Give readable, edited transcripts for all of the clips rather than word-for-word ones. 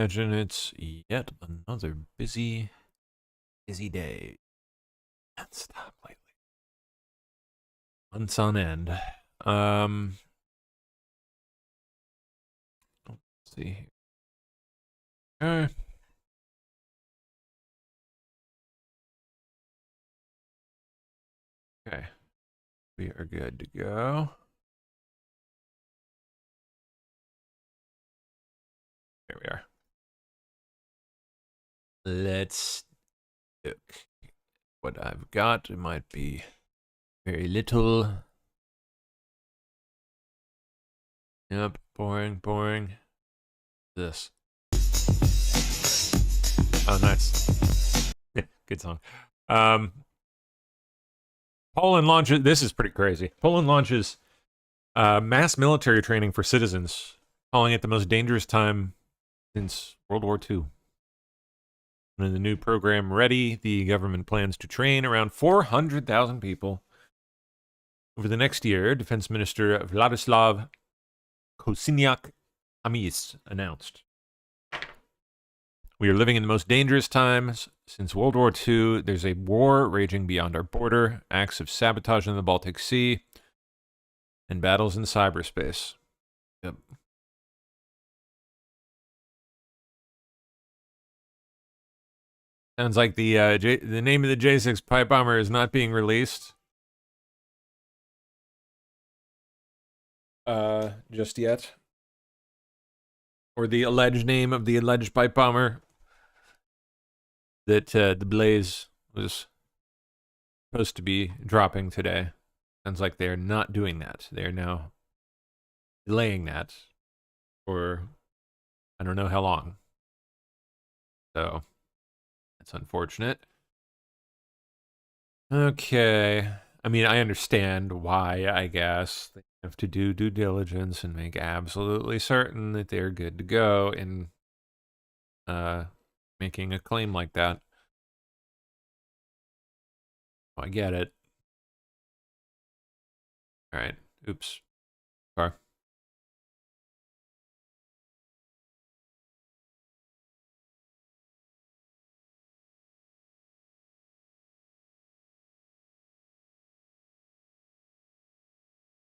Imagine it's yet another busy day. Can't stop lately. Months on end. Let's see here. Okay. We are good to go. There we are. Let's look what I've got. It might be very little. Yep, boring. This. Oh, nice. Good song. Poland launches. This is pretty crazy. Poland launches mass military training for citizens, calling it the most dangerous time since World War II. In the new program Ready, the government plans to train around 400,000 people over the next year. Defense Minister Vladislav Kosiniak-Kamysz announced. We are living in the most dangerous times since World War II. There's a war raging beyond our border, acts of sabotage in the Baltic Sea, and battles in cyberspace. Yep. Sounds like the name of the J6 pipe bomber is not being released just yet, or the alleged name of the alleged pipe bomber that the Blaze was supposed to be dropping today. Sounds like they are not doing that. They are now delaying that for I don't know how long. So that's unfortunate. Okay. I mean, I understand why, I guess. They have to do due diligence and make absolutely certain that they're good to go in making a claim like that. Oh, I get it. All right. Oops. Sorry.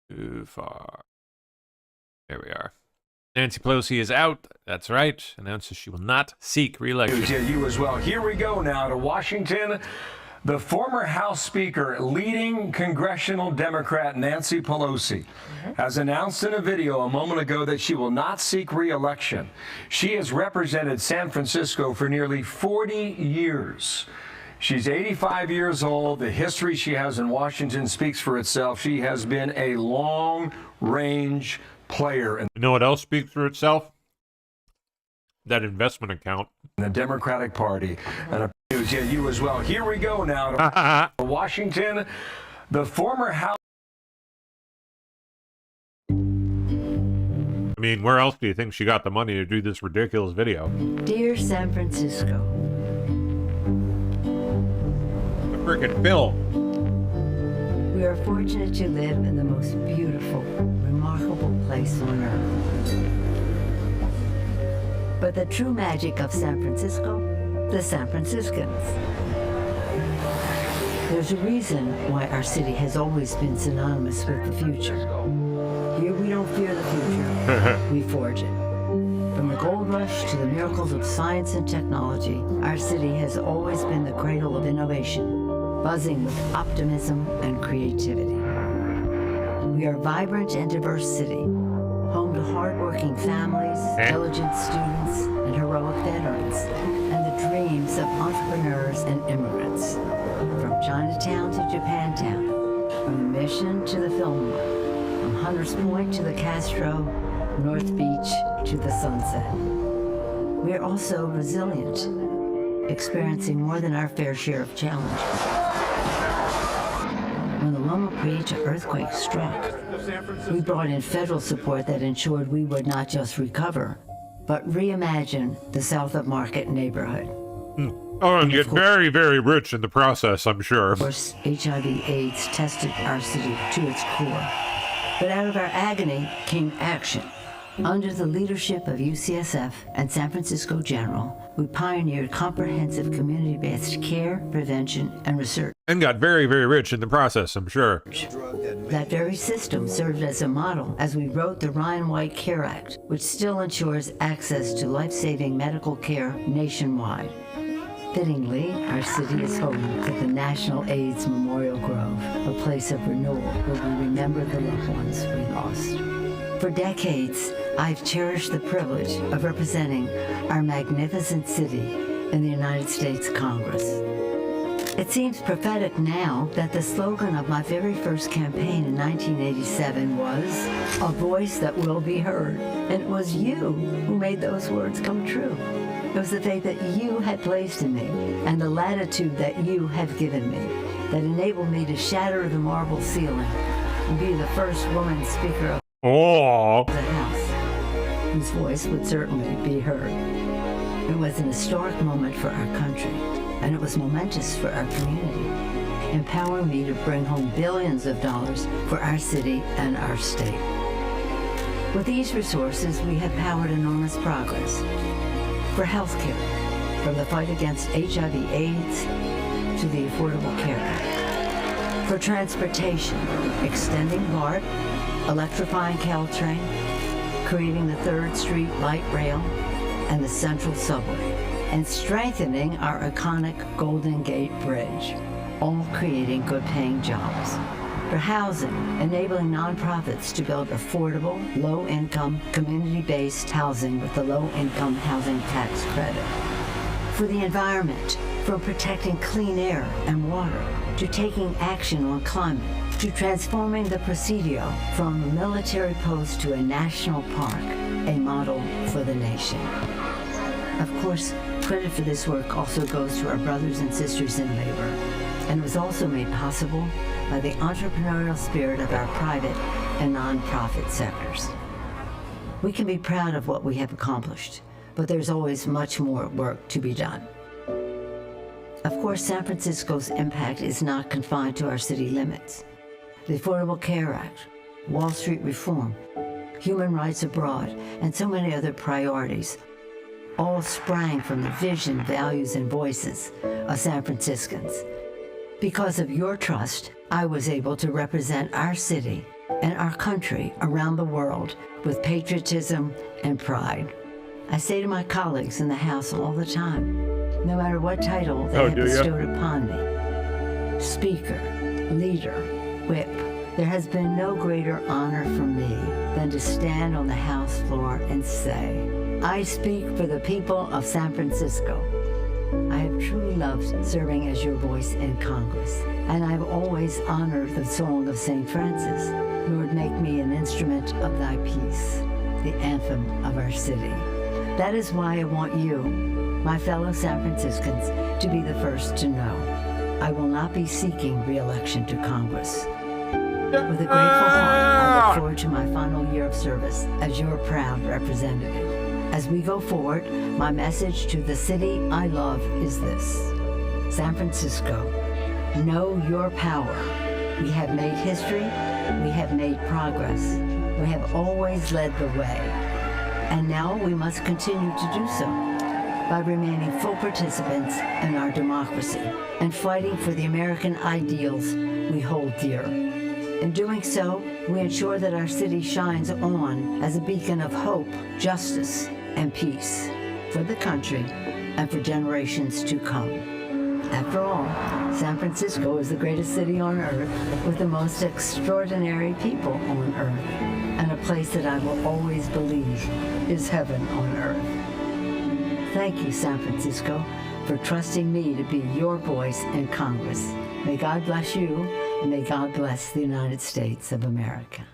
Too far. There we are. Nancy Pelosi is out. That's right. Announces she will not seek re-election. Yeah, you as well. Here we go now to Washington. The former House Speaker, leading congressional Democrat Nancy Pelosi, has announced in a video a moment ago that she will not seek re-election. She has represented San Francisco for nearly 40 years. She's 85 years old. The history she has in Washington speaks for itself. She has been a long-range player. You know what else speaks for itself? That investment account. In the Democratic Party. And yeah, you as well. Here we go now to Washington. The former House. I mean, where else do you think she got the money to do this ridiculous video? Dear San Francisco. The freaking film. We are fortunate to live in the most beautiful, remarkable place on earth. But the true magic of San Francisco, the San Franciscans. There's a reason why our city has always been synonymous with the future. Here we don't fear the future, we forge it. From the gold rush to the miracles of science and technology, our city has always been the cradle of innovation, buzzing with optimism and creativity. We are a vibrant and diverse city, home to hardworking families, diligent students, and heroic veterans, and the dreams of entrepreneurs and immigrants. From Chinatown to Japantown, from the Mission to the Fillmore, from Hunters Point to the Castro, North Beach to the Sunset. We are also resilient, experiencing more than our fair share of challenges. When the Loma Prieta earthquake struck, we brought in federal support that ensured we would not just recover, but reimagine the South of Market neighborhood. Oh, and get very, very rich in the process, I'm sure. Of course, HIV/AIDS tested our city to its core. But out of our agony came action. Under the leadership of UCSF and San Francisco General, we pioneered comprehensive community-based care, prevention, and research. And got very, very rich in the process, I'm sure. That very system served as a model as we wrote the Ryan White Care Act, which still ensures access to life-saving medical care nationwide. Fittingly, our city is home to the National AIDS Memorial Grove, a place of renewal where we remember the loved ones we lost. For decades, I've cherished the privilege of representing our magnificent city in the United States Congress. It seems prophetic now that the slogan of my very first campaign in 1987 was, "A voice that will be heard." And it was you who made those words come true. It was the faith that you had placed in me and the latitude that you have given me that enabled me to shatter the marble ceiling and be the first woman speaker of the House, whose voice would certainly be heard. It was an historic moment for our country, and it was momentous for our community, empowering me to bring home billions of dollars for our city and our state. With these resources, we have powered enormous progress for healthcare, from the fight against HIV/AIDS to the Affordable Care Act. For transportation, extending BART, electrifying Caltrain, creating the 3rd Street Light Rail and the Central Subway, and strengthening our iconic Golden Gate Bridge, all creating good-paying jobs. For housing, enabling nonprofits to build affordable, low-income, community-based housing with the low-income housing tax credit. For the environment, from protecting clean air and water, to taking action on climate, to transforming the Presidio from a military post to a national park, a model for the nation. Of course, credit for this work also goes to our brothers and sisters in labor, and it was also made possible by the entrepreneurial spirit of our private and nonprofit sectors. We can be proud of what we have accomplished, but there's always much more work to be done. Of course, San Francisco's impact is not confined to our city limits. The Affordable Care Act, Wall Street reform, human rights abroad, and so many other priorities all sprang from the vision, values, and voices of San Franciscans. Because of your trust, I was able to represent our city and our country around the world with patriotism and pride. I say to my colleagues in the House all the time, no matter what title they have bestowed upon me, Speaker, Leader, Whip, there has been no greater honor for me than to stand on the House floor and say, I speak for the people of San Francisco. I have truly loved serving as your voice in Congress, and I've always honored the song of St. Francis, Lord, make me an instrument of thy peace, the anthem of our city. That is why I want you, my fellow San Franciscans, to be the first to know. I will not be seeking re-election to Congress. With a grateful heart, I look forward to my final year of service as your proud representative. As we go forward, my message to the city I love is this. San Francisco, know your power. We have made history. We have made progress. We have always led the way. And now we must continue to do so by remaining full participants in our democracy and fighting for the American ideals we hold dear. In doing so, we ensure that our city shines on as a beacon of hope, justice, and peace for the country and for generations to come. After all, San Francisco is the greatest city on earth with the most extraordinary people on earth, and a place that I will always believe is heaven on earth. Thank you, San Francisco, for trusting me to be your voice in Congress. May God bless you, and may God bless the United States of America.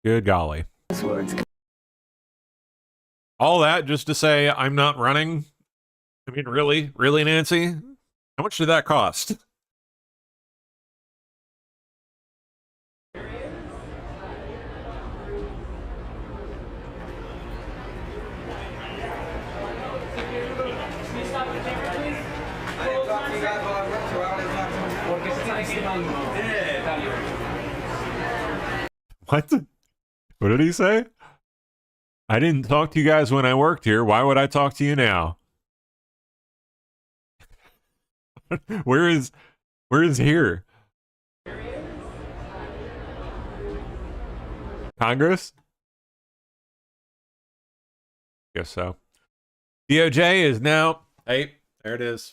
Good golly. Those words. All that just to say I'm not running? I mean, really? Really, Nancy? How much did that cost? Porque se tiene que ir. What? What did he say? I didn't talk to you guys when I worked here. Why would I talk to you now? Where is here? Congress? Guess so. DOJ is now, hey, there it is,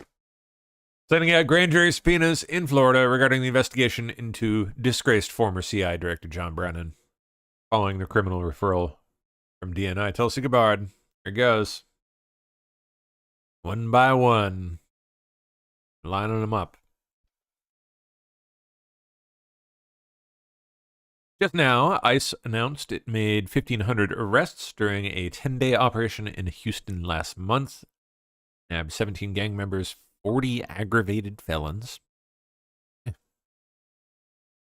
sending out grand jury subpoenas in Florida regarding the investigation into disgraced former CI Director John Brennan, following the criminal referral from DNI. Tulsi Gabbard. Here it goes. One by one. Lining them up. Just now, ICE announced it made 1,500 arrests during a 10-day operation in Houston last month. Nabbed 17 gang members, 40 aggravated felons,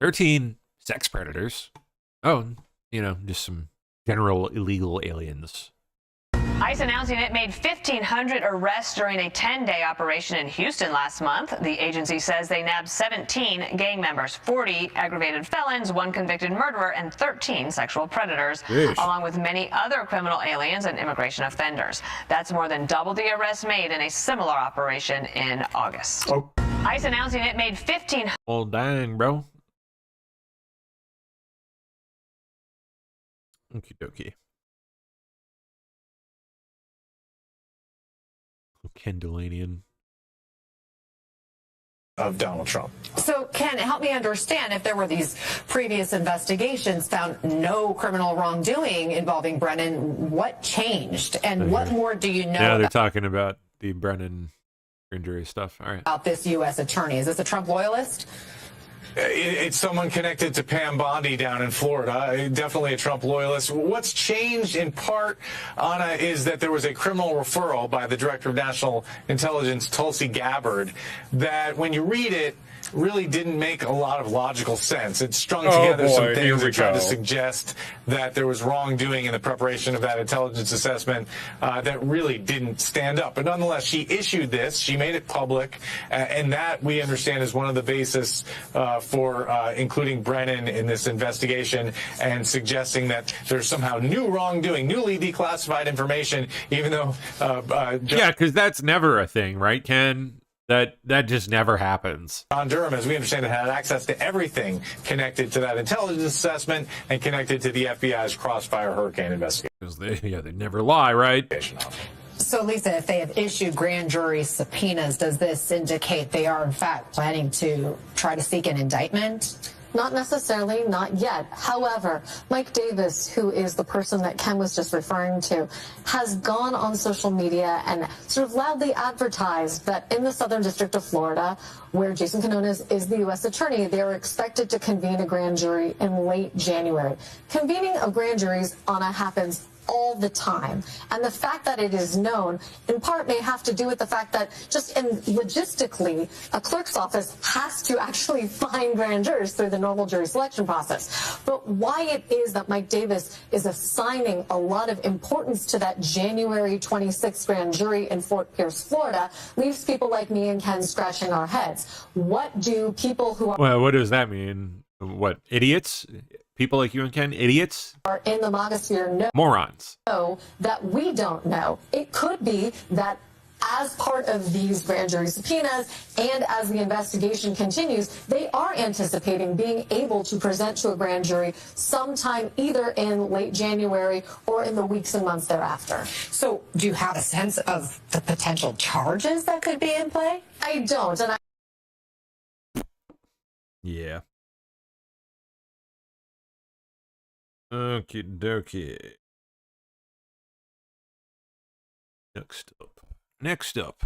13 sex predators. Oh, just some general illegal aliens. ICE announcing it made 1,500 arrests during a 10-day operation in Houston last month. The agency says they nabbed 17 gang members, 40 aggravated felons, 1 convicted murderer, and 13 sexual predators, along with many other criminal aliens and immigration offenders. That's more than double the arrests made in a similar operation in August. ICE announcing it made 1,500. Oh, dang, bro. Okie dokie. Kendallanian. Of Donald Trump. So, Ken, help me understand, if there were these previous investigations found no criminal wrongdoing involving Brennan, what changed? And what more do you know Now they're talking about the Brennan grand jury stuff. All right. about this U.S. attorney? Is this a Trump loyalist? It's someone connected to Pam Bondi down in Florida, definitely a Trump loyalist. What's changed in part, Anna, is that there was a criminal referral by the Director of National Intelligence, Tulsi Gabbard, that when you read it, really didn't make a lot of logical sense. It strung together some things that tried to suggest that there was wrongdoing in the preparation of that intelligence assessment that really didn't stand up. But nonetheless, she issued this. She made it public, and that we understand is one of the basis for including Brennan in this investigation and suggesting that there's somehow new wrongdoing, newly declassified information, even though... yeah, because that's never a thing, right, Ken? That just never happens. John Durham, as we understand it, had access to everything connected to that intelligence assessment and connected to the FBI's Crossfire Hurricane investigation. Because they never lie, right? So, Lisa, if they have issued grand jury subpoenas, does this indicate they are, in fact, planning to try to seek an indictment? Not necessarily, not yet. However, Mike Davis, who is the person that Ken was just referring to, has gone on social media and sort of loudly advertised that in the Southern District of Florida, where Jason Canones is the U.S. attorney, they are expected to convene a grand jury in late January. Convening of grand juries, Anna, happens all the time. And the fact that it is known, in part, may have to do with the fact that just logistically, a clerk's office has to actually find grand jurors through the normal jury selection process. But why it is that Mike Davis is assigning a lot of importance to that January 26th grand jury in Fort Pierce, Florida, leaves people like me and Ken scratching our heads. What do people who are... Well, what does that mean? What, idiots? People like you and Ken, idiots? Are in the Mogosphere know morons that we don't know. It could be that as part of these grand jury subpoenas and as the investigation continues, they are anticipating being able to present to a grand jury sometime either in late January or in the weeks and months thereafter. So do you have a sense of the potential charges that could be in play? I don't. And yeah. Okie dokie. Next up.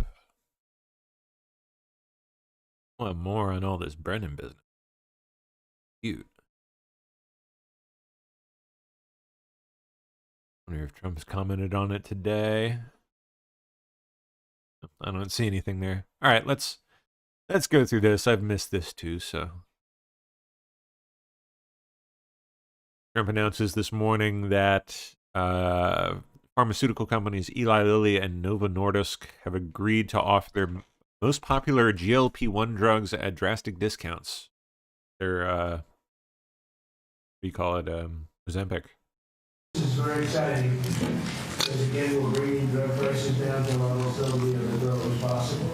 Well, more on all this Brennan business. Cute. Wonder if Trump's commented on it today. I don't see anything there. All right, let's go through this. I've missed this too, so. Trump announces this morning that pharmaceutical companies Eli Lilly and Novo Nordisk have agreed to offer their most popular GLP-1 drugs at drastic discounts their what do you call it? Ozempic. This is very exciting because again we're bringing drug prices down to levels that we never thought was possible.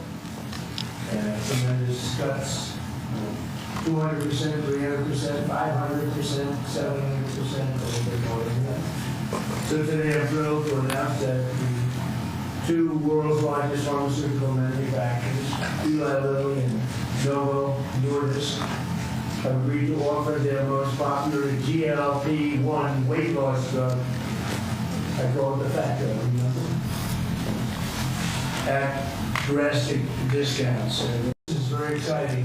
Tremendous cuts, 200%, 300%, 500%, 700%, a little bit more than that. So today I'm thrilled to announce that the two world's largest pharmaceutical manufacturers, Eli Lilly and Novo Nordisk, have agreed to offer their most popular GLP-1 weight loss drug, I call it the fat drug, at drastic discounts. And this is very exciting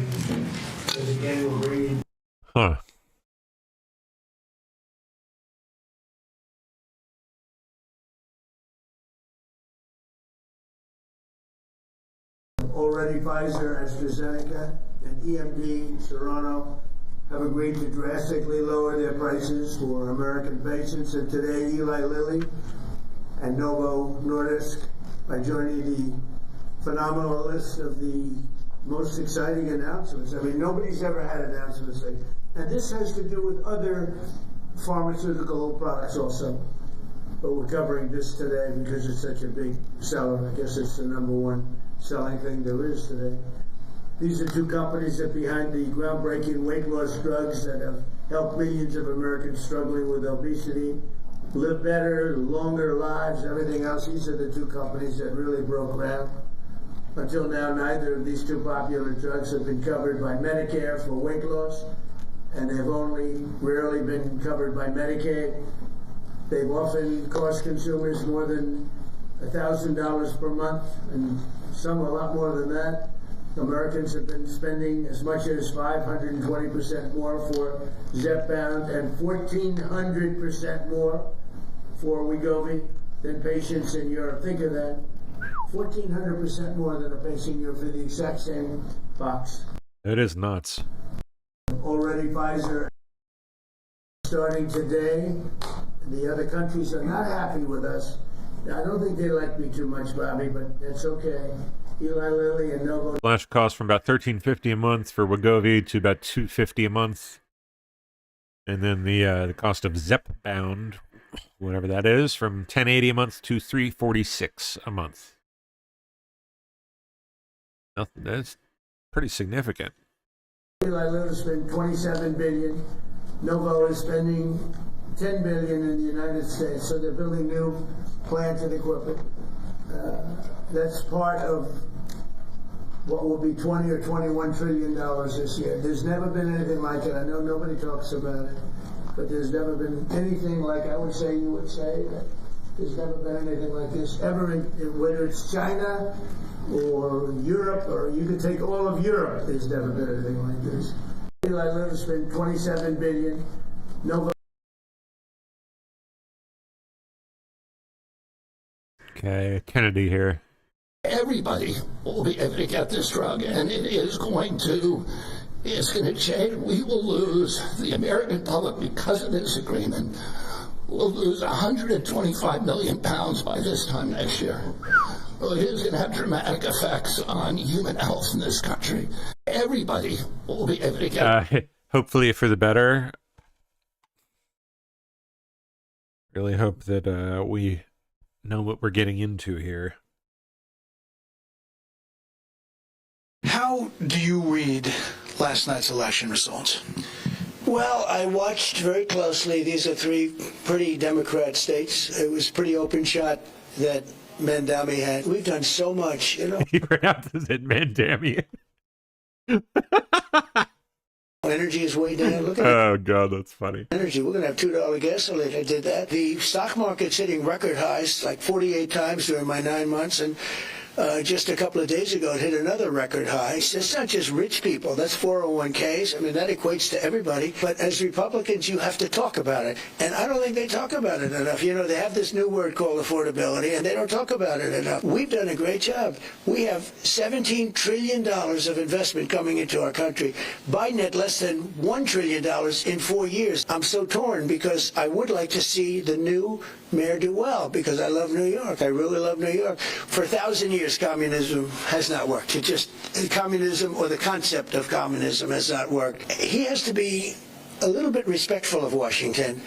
because again we're bringing. Huh. Already Pfizer, AstraZeneca, and EMD Serono have agreed to drastically lower their prices for American patients. And today, Eli Lilly and Novo Nordisk are joining the phenomenal list of the most exciting announcements. I mean, nobody's ever had announcements like, and this has to do with other pharmaceutical products also. But we're covering this today because it's such a big seller. I guess it's the #1 selling thing there is today. These are two companies that behind the groundbreaking weight loss drugs that have helped millions of Americans struggling with obesity live better, longer lives, everything else. These are the two companies that really broke ground. Until now, neither of these two popular drugs have been covered by Medicare for weight loss, and they've only rarely been covered by Medicaid. They've often cost consumers more than $1,000 per month, and some a lot more than that. Americans have been spending as much as 520% more for Zepbound and 1,400% more for Wegovy than patients in Europe. Think of that. 1,400% more than a patient in Europe for the exact same box. It is nuts. Already Pfizer starting today. The other countries are not happy with us. I don't think they like me too much, Bobby, but that's okay. Eli Lilly and Novo. Flash cost from about $13.50 a month for Wegovy to about $2.50 a month, and then the cost of Zepbound, whatever that is, from $10.80 a month to $3.46 a month. Nothing. That's pretty significant. Eli Lilly spent $27 billion. Novo is spending $10 billion in the United States, so they're building new plants and equipment. That's part of what will be $20 or $21 trillion this year. There's never been anything like it. I know nobody talks about it, but there's never been anything like, I would say, you would say, that there's never been anything like this ever, whether it's China or Europe, or you could take all of Europe, there's never been anything like this. Eli Lilly spent $27 billion. Novo. Okay, Kennedy here. Everybody will be able to get this drug, and it's going to change. We will lose, the American public, because of this agreement, will lose 125 million pounds by this time next year. Well, it is going to have dramatic effects on human health in this country. Everybody will be able to get. Hopefully for the better. Really hope that we know what we're getting into here. How do you read last night's election results? Well, I watched very closely. These are three pretty Democrat states. It was pretty open shot that Mandami had. We've done so much, you know. He pronounces it Mandami. Energy is way down. Look at oh, God, that's funny. Energy. We're going to have $2 gasoline. I did that. The stock market's hitting record highs, like 48 times during my 9 months, and just a couple of days ago, it hit another record high. It's not just rich people. That's 401ks. I mean, that equates to everybody. But as Republicans, you have to talk about it. And I don't think they talk about it enough. You know, they have this new word called affordability, and they don't talk about it enough. We've done a great job. We have $17 trillion of investment coming into our country. Biden had less than $1 trillion in 4 years. I'm so torn because I would like to see the new mayor do well because I love New York. I really love New York. For 1,000 years, years, communism has not worked. Communism or the concept of communism has not worked. He has to be a little bit respectful of Washington,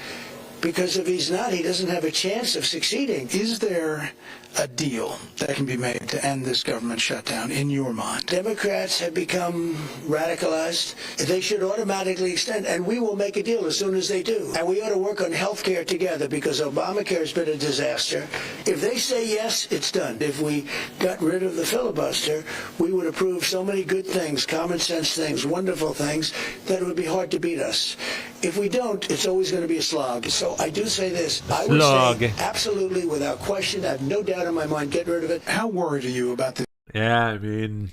because if he's not, he doesn't have a chance of succeeding. Is there a deal that can be made to end this government shutdown in your mind? Democrats have become radicalized. They should automatically extend, and we will make a deal as soon as they do. And we ought to work on health care together, because Obamacare has been a disaster. If they say yes, it's done. If we got rid of the filibuster, we would approve so many good things, common sense things, wonderful things, that it would be hard to beat us. If we don't, it's always going to be a slog. So I do say this. I would say absolutely, without question, I have no doubt in my mind, get rid of it. How worried are you about this? Yeah, I mean,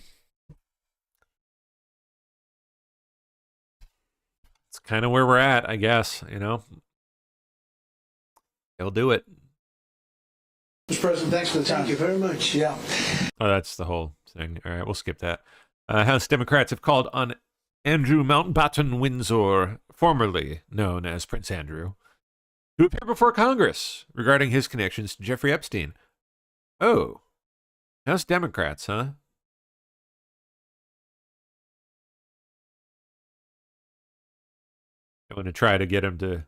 it's kind of where we're at, I guess, you know. They'll do it. Mr. President, thanks for the time. Thank you very much. Yeah. Oh, that's the whole thing. All right, we'll skip that. House Democrats have called on Andrew Mountbatten Windsor, formerly known as Prince Andrew, to appear before Congress regarding his connections to Jeffrey Epstein. Oh, House Democrats, huh? I want to try to get him to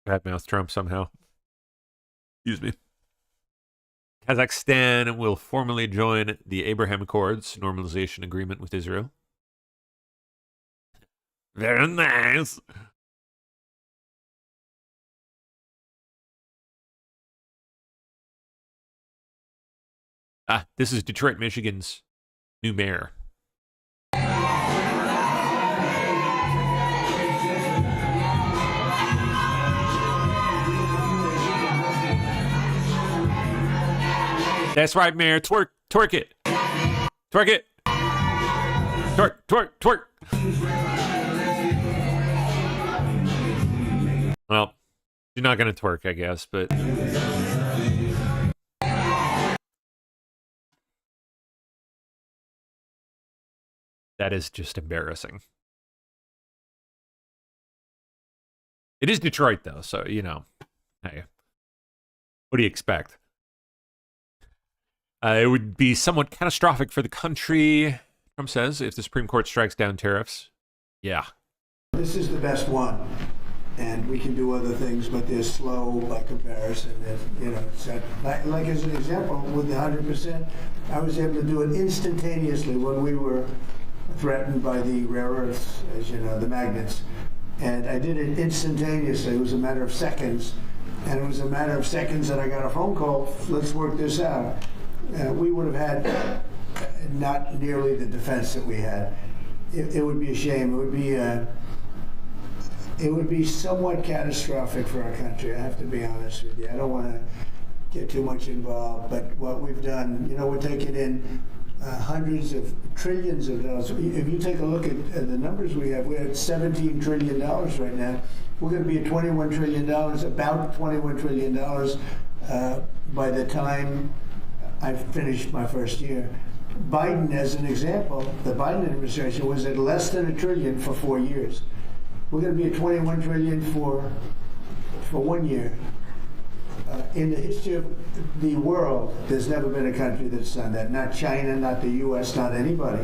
badmouth Trump somehow. Excuse me. Kazakhstan will formally join the Abraham Accords normalization agreement with Israel. Very nice. This is Detroit, Michigan's new mayor. That's right, Mayor. Twerk it. Twerk it. Twerk. Well, you're not going to twerk, I guess, but... that is just embarrassing. It is Detroit, though, so, you know. Hey, what do you expect? It would be somewhat catastrophic for the country, Trump says, if the Supreme Court strikes down tariffs. Yeah. This is the best one, and we can do other things, but they're slow by comparison. And, you know, so like as an example, with the 100%, I was able to do it instantaneously when we were threatened by the rare earths, as you know, the magnets. And I did it instantaneously. It was a matter of seconds. And it was a matter of seconds that I got a phone call, let's work this out. We would have had not nearly the defense that we had. It would be a shame. It would be somewhat catastrophic for our country, I have to be honest with you. I don't want to get too much involved, but what we've done, you know, we're taking in hundreds of trillions of dollars. If you take a look at the numbers we're at $17 trillion right now. We're going to be at $21 trillion, about $21 trillion by the time I finished my first year. Biden, as an example, the Biden administration was at less than $1 trillion for 4 years. We're going to be at $21 trillion for 1 year. In the history of the world, there's never been a country that's done that. Not China, not the U.S., not anybody.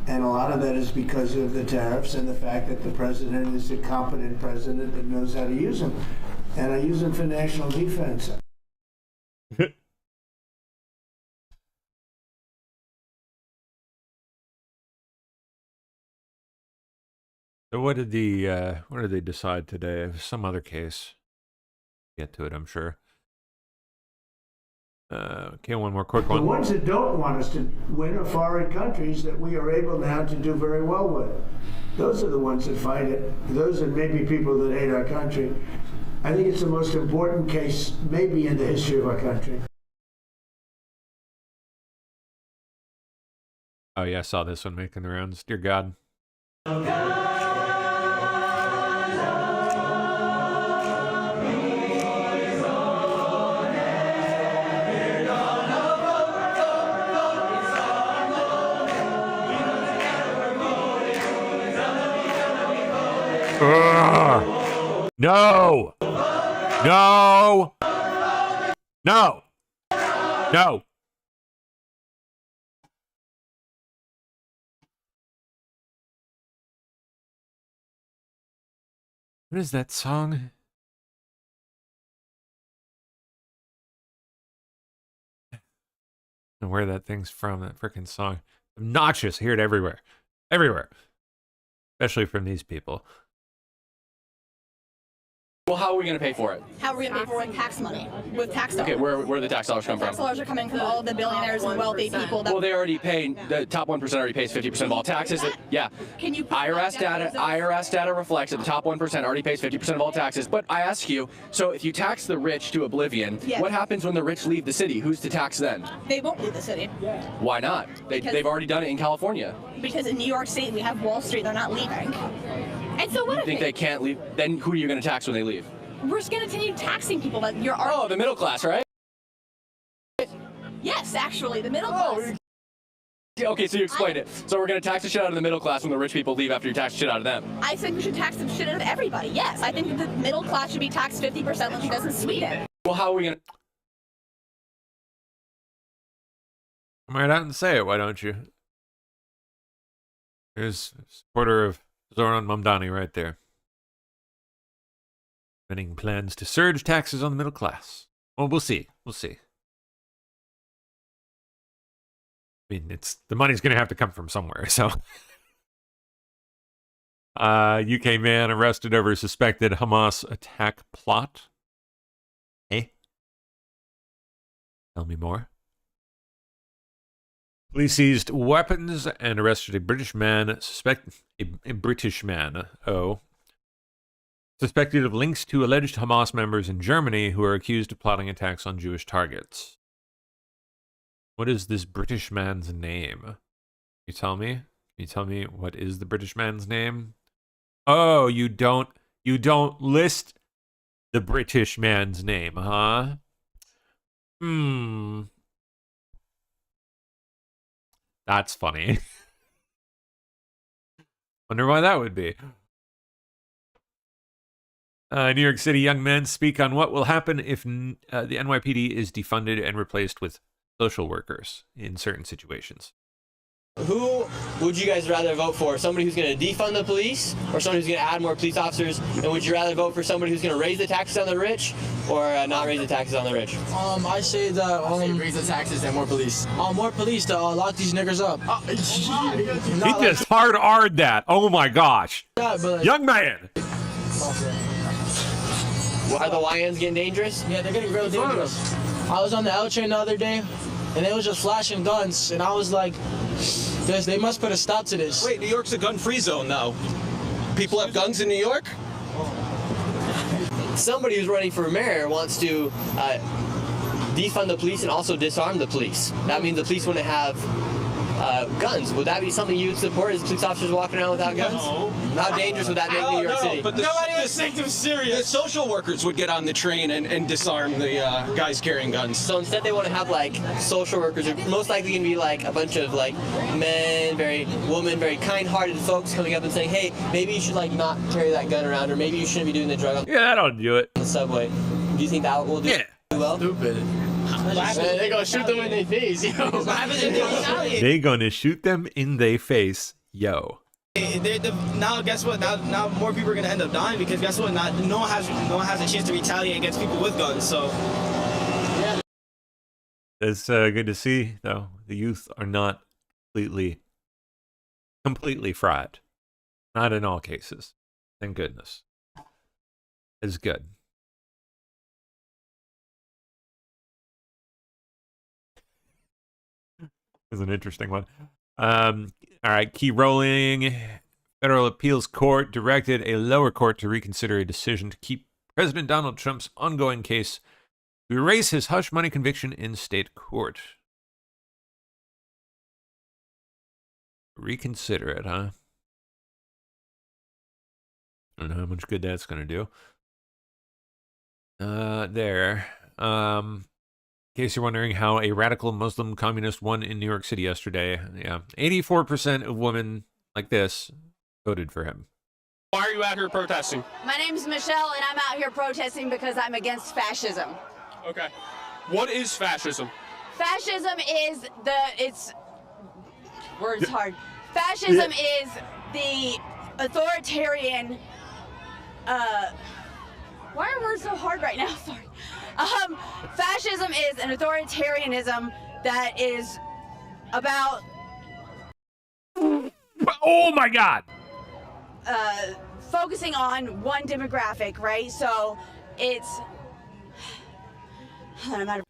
And a lot of that is because of the tariffs and the fact that the president is a competent president that knows how to use them. And I use them for national defense. So what did they decide today? Some other case. Get to it, I'm sure. Okay, one more quick one. The ones that don't want us to win are foreign countries that we are able now to do very well with. Those are the ones that fight it. Those are maybe people that hate our country. I think it's the most important case maybe in the history of our country. Oh yeah, I saw this one making the rounds. Dear God. No! No! No! No! What is that song? And where that thing's from, that freaking song. Obnoxious. Hear it everywhere. Everywhere. Especially from these people. Well, how are we going to pay for it? How are we going to pay for it? Tax money. With tax dollars. Okay, where do the tax dollars come from? Tax dollars are coming from all of the billionaires and wealthy people. Well, they already pay, the top 1% already pays 50% of all taxes. Yeah. Can you IRS data reflects that the top 1% already pays 50% of all taxes. But I ask you, so if you tax the rich to oblivion, Yes. what happens when the rich leave the city? Who's to tax then? They won't leave the city. Why not? They've already done it in California. Because in New York State, we have Wall Street. They're not leaving. And so what You if think they can't leave? Then who are you going to tax when they leave? we're just going to continue taxing people that you're Oh, the middle class, right? Yes, actually, the middle class. Okay, so you explained it. So we're going to tax the shit out of the middle class when the rich people leave after you tax the shit out of them. I think we should tax the shit out of everybody. Yes, I think that the middle class should be taxed 50% like it does in Sweden. Well, how are we going to... Come right out and say it, why don't you? Here's a supporter of Zoran Mamdani right there. Spending plans to surge taxes on the middle class. Well, we'll see. We'll see. I mean, the money's going to have to come from somewhere, so. UK man arrested over suspected Hamas attack plot. Hey? Tell me more. Police seized weapons and arrested a British man, a British man, suspected of links to alleged Hamas members in Germany who are accused of plotting attacks on Jewish targets. What is this British man's name? Can you tell me? Can you tell me what is the British man's name? Oh, you don't list the British man's name, huh? That's funny. Wonder why that would be. New York City young men speak on what will happen if the NYPD is defunded and replaced with social workers in certain situations. Who would you guys rather vote for? Somebody who's going to defund the police or somebody who's going to add more police officers? And would you rather vote for somebody who's going to raise the taxes on the rich or not raise the taxes on the rich? I say that raise the taxes and more police. More police to lock these niggers up. He just hard-R'd that. Oh my gosh. Young man. Are the YNs getting dangerous? Yeah, they're getting real dangerous. I was on the L train the other day, and they was just flashing guns, and I was like, they must put a stop to this. Wait, New York's a gun-free zone now. People have guns in New York? Somebody who's running for mayor wants to defund the police and also disarm the police. That means the police wouldn't have guns. Would that be something you would support as police officers walking around without guns? No. How dangerous would that make New York City? But nobody would take them serious. The social workers would get on the train and disarm the guys carrying guns. So instead they want to have like social workers, or most likely going to be like a bunch of like men, very kind-hearted folks coming up and saying, hey, maybe you should like not carry that gun around, or maybe you shouldn't be doing the drug Yeah, that'll do it. on the subway. Do you think that will do well? Stupid. They're going to shoot them in their face, yo. They gonna shoot them in their face, yo. Now, guess what? Now more people are gonna end up dying because guess what? No one has a chance to retaliate against people with guns. So, yeah. It's good to see, though. The youth are not completely fried. Not in all cases. Thank goodness. It's good. Is an interesting one. All right, key rolling. Federal Appeals Court directed a lower court to reconsider a decision to keep President Donald Trump's ongoing case to erase his hush money conviction in state court. Reconsider it, huh? I don't know how much good that's going to do. There. In case you're wondering how a radical Muslim communist won in New York City yesterday, yeah, 84% of women like this voted for him. Why are you out here protesting? My name's Michelle, and I'm out here protesting because I'm against fascism. Okay. What is fascism? Fascism is Fascism is the authoritarian Why are words so hard right now? Sorry. Fascism is an authoritarianism that is about Oh my God! focusing on one demographic, right? So it's I'm out of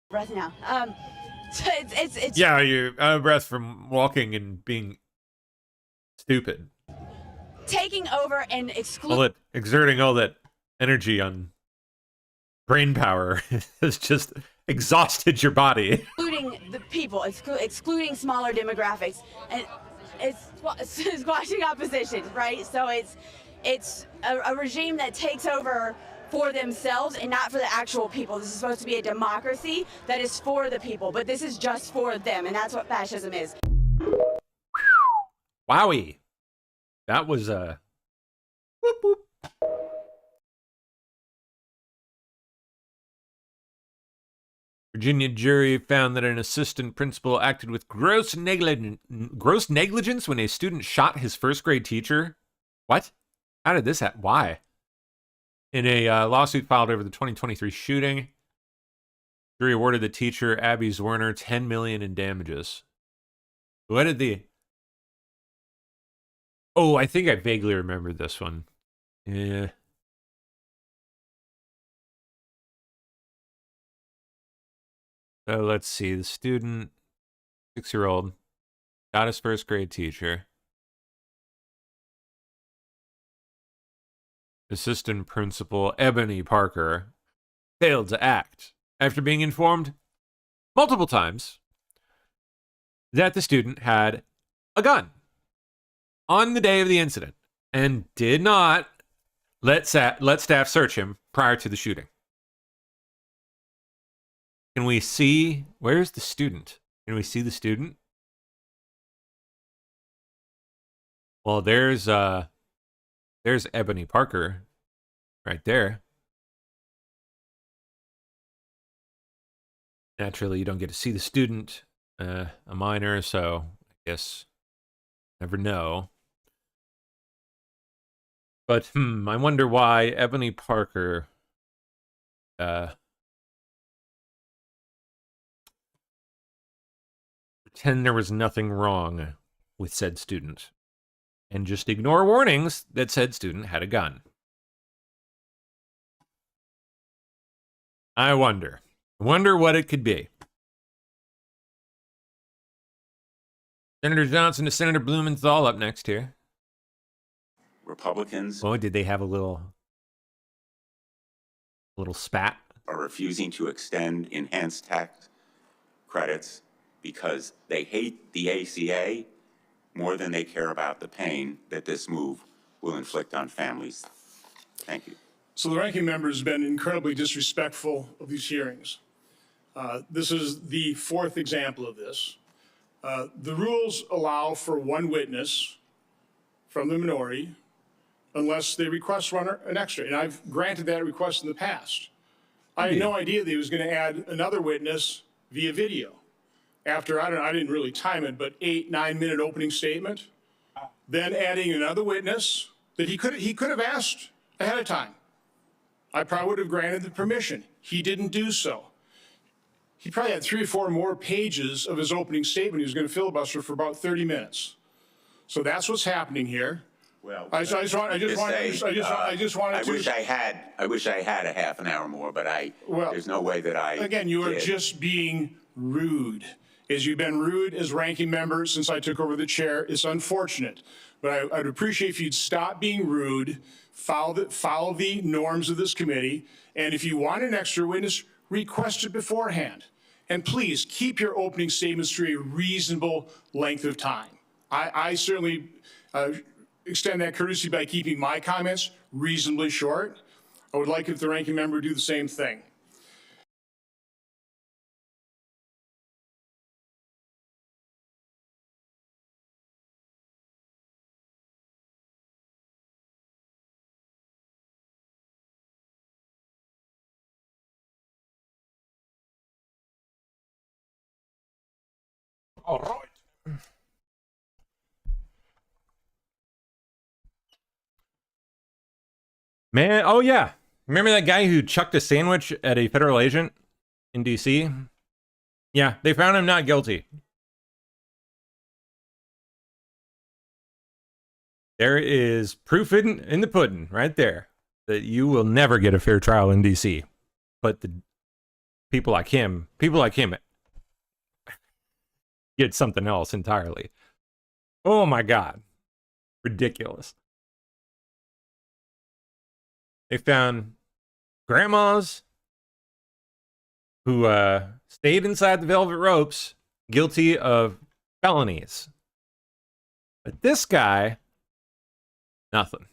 breath now. So it's Yeah, you're out of breath from walking and being stupid. taking over and All that exerting all that energy on brain power has just exhausted your body. excluding the people, excluding smaller demographics, and it's squashing opposition, right? So it's a regime that takes over for themselves and not for the actual people. This is supposed to be a democracy that is for the people, but this is just for them, and that's what fascism is. Wowie. That was a whoop whoop. Virginia jury found that an assistant principal acted with gross negligence when a student shot his first grade teacher. What? How did this happen? Why? In a lawsuit filed over the 2023 shooting, jury awarded the teacher, Abby Zwerner, $10 million in damages. What did the... Oh, I think I vaguely remember this one. Yeah. So let's see. The student, 6-year-old, got his first grade teacher. Assistant principal Ebony Parker failed to act after being informed multiple times that the student had a gun on the day of the incident and did not let staff search him prior to the shooting. Can we see, where's the student? Can we see the student? Well, there's Ebony Parker right there. Naturally, you don't get to see the student, a minor, so I guess never know. But I wonder why Ebony Parker pretend there was nothing wrong with said student and just ignore warnings that said student had a gun. I wonder what it could be. Senator Johnson to Senator Blumenthal up next here. Republicans Oh, did they have a little spat? are refusing to extend enhanced tax credits because they hate the ACA more than they care about the pain that this move will inflict on families. Thank you. So the ranking member has been incredibly disrespectful of these hearings. This is the fourth example of this. The rules allow for one witness from the minority unless they request an extra. And I've granted that request in the past. I had no idea that he was going to add another witness via video. After, I didn't really time it, but 8-9 minute opening statement, then adding another witness that he could have asked ahead of time. I probably would have granted the permission. He didn't do so. He probably had 3 or 4 more pages of his opening statement. He was going to filibuster for about 30 minutes. So that's what's happening here. Well, I just wanted to. I wish I had a half an hour more, but there's no way that I. Again, you are did. just being rude. As you've been rude as ranking member since I took over the chair. It's unfortunate, but I'd appreciate if you'd stop being rude, follow the norms of this committee, and if you want an extra witness, request it beforehand. And please keep your opening statements to a reasonable length of time. I certainly extend that courtesy by keeping my comments reasonably short. I would like if the ranking member would do the same thing. All right. Man, oh yeah. Remember that guy who chucked a sandwich at a federal agent in D.C.? Yeah, they found him not guilty. There is proof in the pudding right there that you will never get a fair trial in D.C. But the people like him get something else entirely. Oh my God. Ridiculous. They found grandmas who stayed inside the velvet ropes guilty of felonies. But this guy, nothing.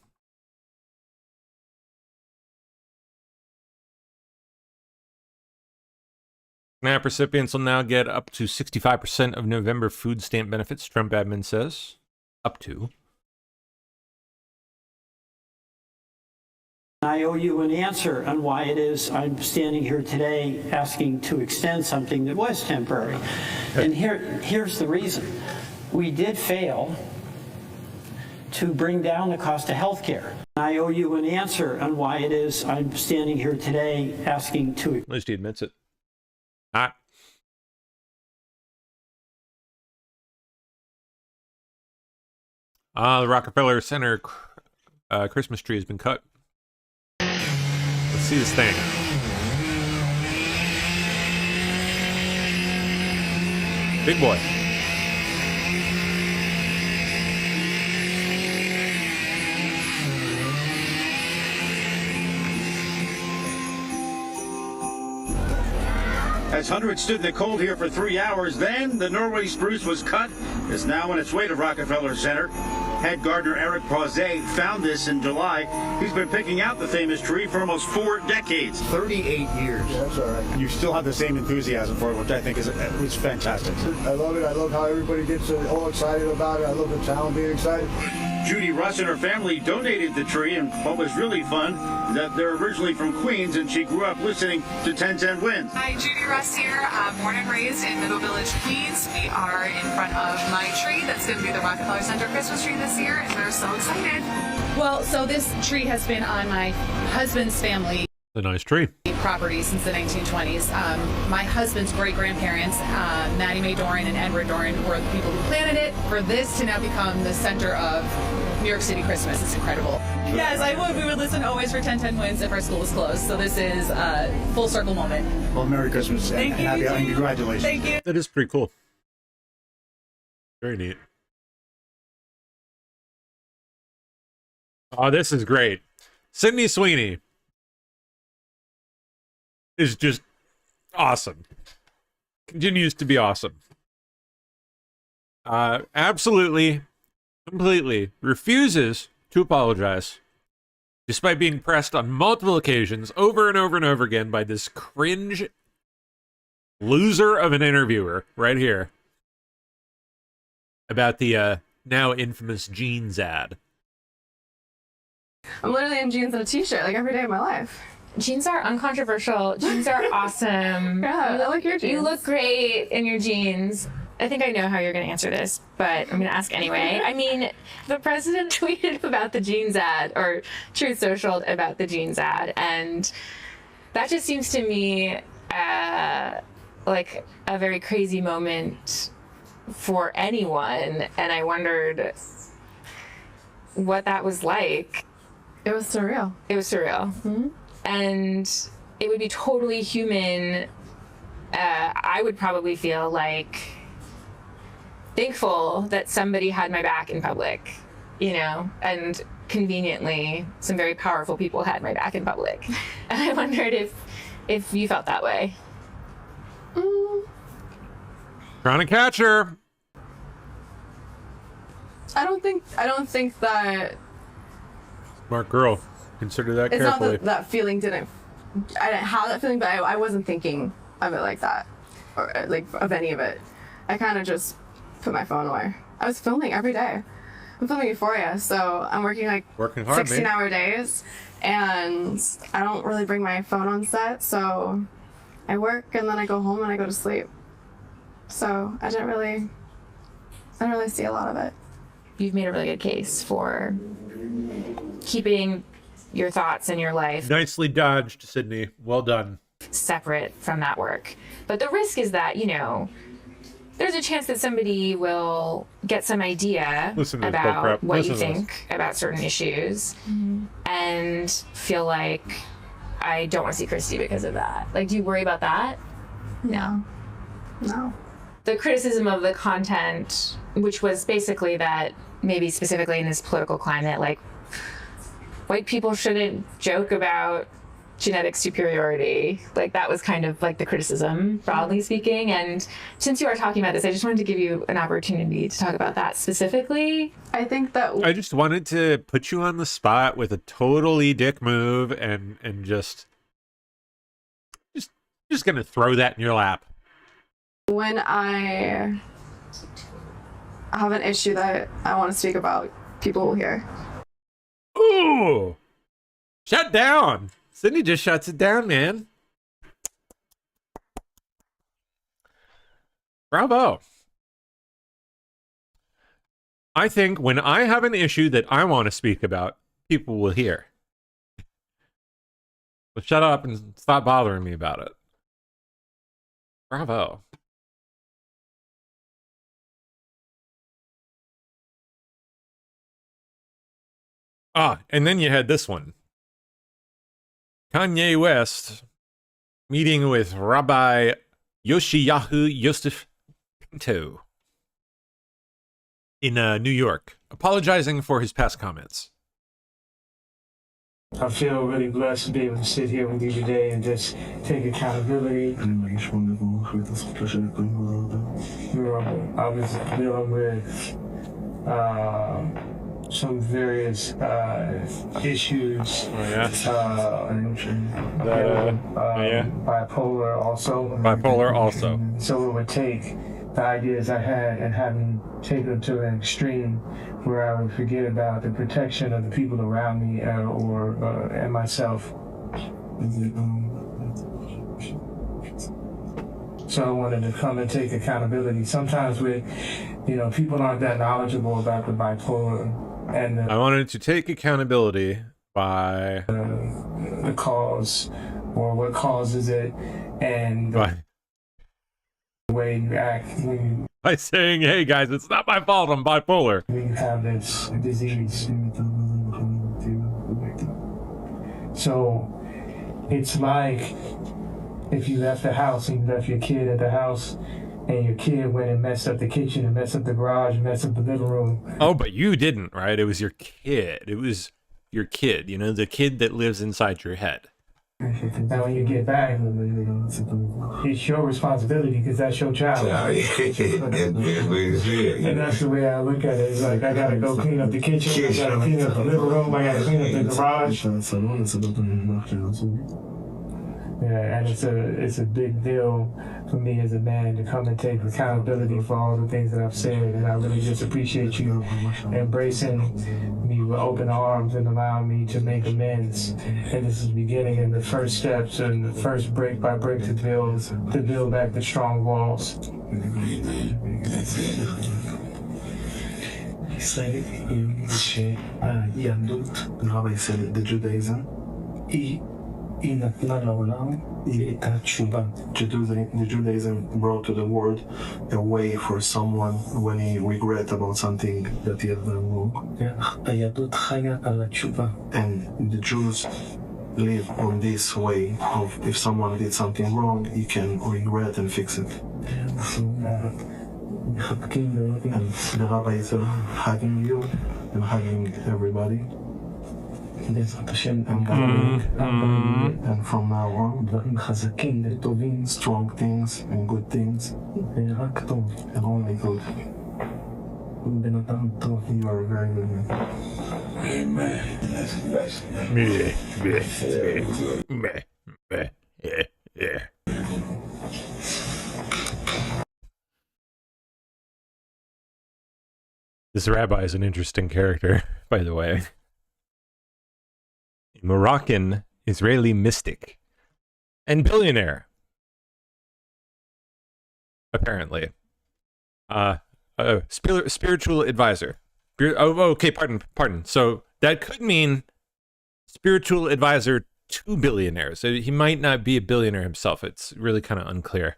SNAP recipients will now get up to 65% of November food stamp benefits, Trump admin says. Up to. I owe you an answer on why it is I'm standing here today asking to extend something that was temporary. And here's the reason. We did fail to bring down the cost of health care. I owe you an answer on why it is I'm standing here today asking to... At least he admits it. Not. The Rockefeller Center Christmas tree has been cut. Let's see this thing. Big boy. As hundreds stood in the cold here for 3 hours, then the Norway spruce was cut. It's now on its way to Rockefeller Center. Head gardener Eric Pauzet found this in July. He's been picking out the famous tree for almost 4 decades. 38 years. Yeah, that's all right. You still have the same enthusiasm for it, which I think is fantastic. I love it. I love how everybody gets all excited about it. I love the town being excited. Judy Russ and her family donated the tree, and what was really fun is that they're originally from Queens, and she grew up listening to 1010 Wins. Hi, Judy Russ here, born and raised in Middle Village, Queens. We are in front of my tree that's going to be the Rockefeller Center Christmas tree this year, and we're so excited. Well, so this tree has been on my husband's family A nice tree. property since the 1920s. My husband's great-grandparents, Maddie Mae Doran and Edward Doran, were the people who planted it. For this to now become the center of New York City Christmas, it's incredible. Yes, I would. We would listen always for 1010 Wins if our school was closed. So this is a full circle moment. Well, Merry Christmas and Thank you, happy and congratulations. Thank you. That is pretty cool. Very neat. Oh, this is great. Sydney Sweeney is just awesome. Continues to be awesome. Absolutely, completely refuses to apologize, despite being pressed on multiple occasions over and over and over again by this cringe loser of an interviewer right here about the now infamous jeans ad. I'm literally in jeans and a t-shirt like every day of my life. Jeans are uncontroversial. Jeans are awesome. Yeah, I like your jeans. You look great in your jeans. I think I know how you're going to answer this, but I'm going to ask anyway. I mean, the president tweeted about the jeans ad, or Truth Social about the jeans ad, and that just seems to me like a very crazy moment for anyone, and I wondered what that was like. It was surreal. It was surreal. Mm-hmm. And it would be totally human. I would probably feel like thankful that somebody had my back in public, you know, and conveniently some very powerful people had my back in public. And I wondered if you felt that way. Trying to catch her. I don't think that Smart girl. Consider that it's carefully. not that feeling I didn't have that feeling, but I wasn't thinking of it like that, or like of any of it. I kind of just put my phone away. I was filming every day. I'm filming Euphoria, so I'm working like hard, 16-hour days, and I don't really bring my phone on set, so I work and then I go home and I go to sleep. So I didn't really see a lot of it. You've made a really good case for keeping your thoughts and your life Nicely dodged, Sydney. Well done. separate from that work. But the risk is that, you know, there's a chance that somebody will get some idea Listen to this bull crap. about what Listen you to this. think about certain issues and feel like, I don't want to see Christy because of that. Like, do you worry about that? No. No. The criticism of the content, which was basically that maybe specifically in this political climate, like, white people shouldn't joke about genetic superiority. Like, that was kind of like the criticism, broadly speaking. And since you are talking about this, I just wanted to give you an opportunity to talk about that specifically. I think that I just wanted to put you on the spot with a totally dick move and just gonna throw that in your lap. when I have an issue that I want to speak about, people will hear. Ooh! Shut down! Sydney just shuts it down, man. Bravo. I think when I have an issue that I want to speak about, people will hear. So shut up and stop bothering me about it. Bravo. Ah, and then you had this one. Kanye West meeting with Rabbi Yoshiyahu Yosef Pinto in New York, apologizing for his past comments. I feel really blessed to be able to sit here with you today and just take accountability. I was dealing with some various issues. Bipolar also. Bipolar also. So it would take the ideas I had and having taken them to an extreme where I would forget about the protection of the people around me and myself. So I wanted to come and take accountability. Sometimes people aren't that knowledgeable about the bipolar and I wanted to take accountability by the cause or what causes it and the way you act when by saying, hey guys, it's not my fault, I'm bipolar. you have this disease. So it's like if you left the house and you left your kid at the house and your kid went and messed up the kitchen and messed up the garage and messed up the living room. Oh, but you didn't, right? It was your kid. It was your kid, the kid that lives inside your head. Now when you get back, it's your responsibility because that's your child. And that's the way I look at it. It's like I gotta go clean up the kitchen, I gotta clean up the living room, I gotta clean up the garage. Yeah, and it's a big deal for me as a man to come and take accountability for all the things that I've said, and I really just appreciate you embracing me with open arms and allowing me to make amends. And this is the beginning and the first steps and the first brick by brick to build back the strong walls. Judaism brought to the world a way for someone when he regret about something that he had done wrong. And the Jews live on this way of if someone did something wrong, he can regret and fix it. And the rabbi is hugging you and hugging everybody. And from now on, strong things and good things, and only good. You are a very good man. This rabbi is an interesting character, by the way. Moroccan Israeli mystic and billionaire, apparently. Spiritual advisor. Okay, pardon. So that could mean spiritual advisor to billionaires. So he might not be a billionaire himself. It's really kind of unclear.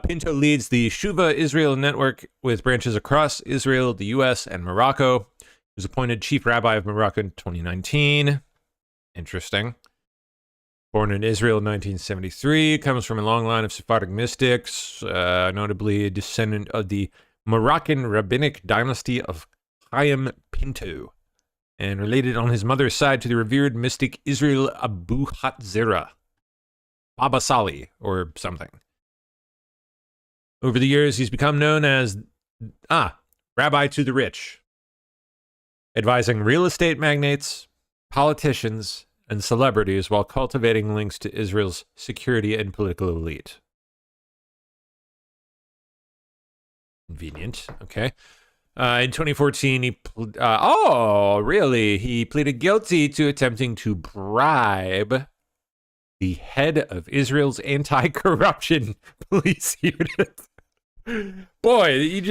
Pinto leads the Shuva Israel Network with branches across Israel, the U.S., and Morocco. He was appointed chief rabbi of Morocco in 2019. Interesting. Born in Israel in 1973, comes from a long line of Sephardic mystics, notably a descendant of the Moroccan rabbinic dynasty of Chaim Pinto, and related on his mother's side to the revered mystic Israel Abu Hatzera, Baba Sali, or something. Over the years, he's become known as, Rabbi to the Rich, advising real estate magnates, politicians, and celebrities while cultivating links to Israel's security and political elite. Convenient, okay. In 2014, he pleaded guilty to attempting to bribe the head of Israel's anti-corruption police unit. Boy,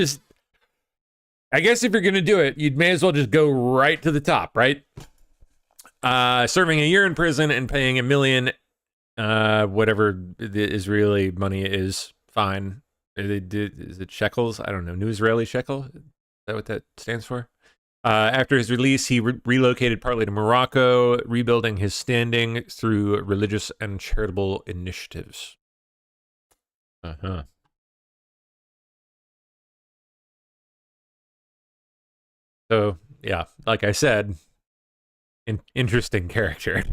I guess if you're going to do it, you'd may as well just go right to the top, right? Serving a year in prison and paying $1 million, whatever the Israeli money is, fine. Is it shekels? I don't know. New Israeli shekel? Is that what that stands for? After his release, he relocated partly to Morocco, rebuilding his standing through religious and charitable initiatives. So, yeah, like I said, interesting character.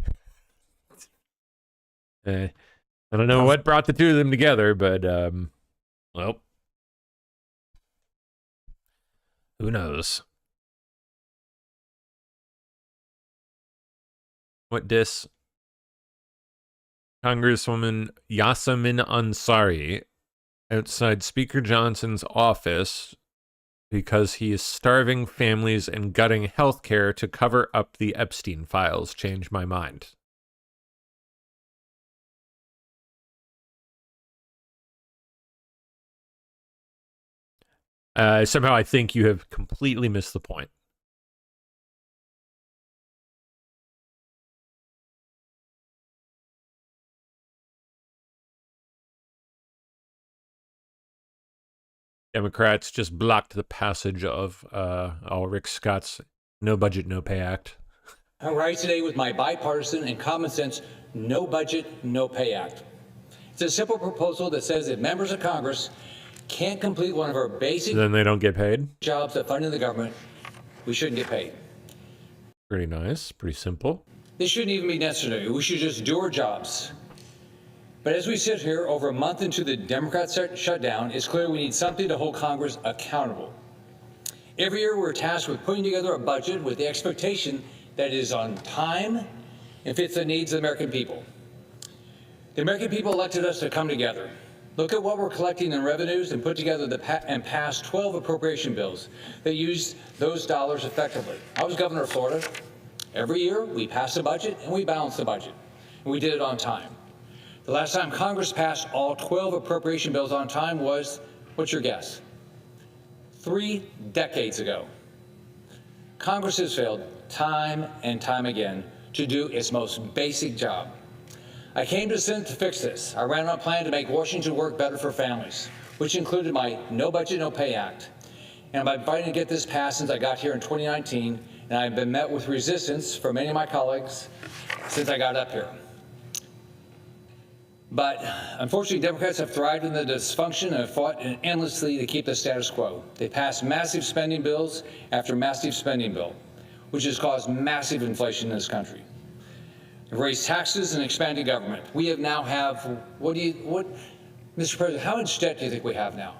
I don't know what brought the two of them together, but, well, who knows? What dis? Congresswoman Yasamin Ansari outside Speaker Johnson's office because he is starving families and gutting health care to cover up the Epstein files. Changed my mind. Somehow I think you have completely missed the point. Democrats just blocked the passage of Rick Scott's No Budget, No Pay Act. I'm right today with my bipartisan and common sense No Budget, No Pay Act. It's a simple proposal that says if members of Congress can't complete one of our basic then they don't get paid. Jobs that funding the government, we shouldn't get paid. Pretty nice, pretty simple. This shouldn't even be necessary. We should just do our jobs. But as we sit here over a month into the Democrat shutdown, it's clear we need something to hold Congress accountable. Every year we're tasked with putting together a budget with the expectation that it is on time and fits the needs of the American people. The American people elected us to come together. Look at what we're collecting in revenues and put together and pass 12 appropriation bills that use those dollars effectively. I was governor of Florida. Every year we pass a budget and we balance the budget. And we did it on time. The last time Congress passed all 12 appropriation bills on time was, what's your guess? 3 decades ago. Congress has failed time and time again to do its most basic job. I came to the Senate to fix this. I ran on a plan to make Washington work better for families, which included my No Budget, No Pay Act. And I've been fighting to get this passed since I got here in 2019, and I've been met with resistance from many of my colleagues since I got up here. But unfortunately, Democrats have thrived in the dysfunction and have fought endlessly to keep the status quo. They passed massive spending bills after massive spending bill, which has caused massive inflation in this country. They've raised taxes and expanded government. We now have, Mr. President, how much debt do you think we have now?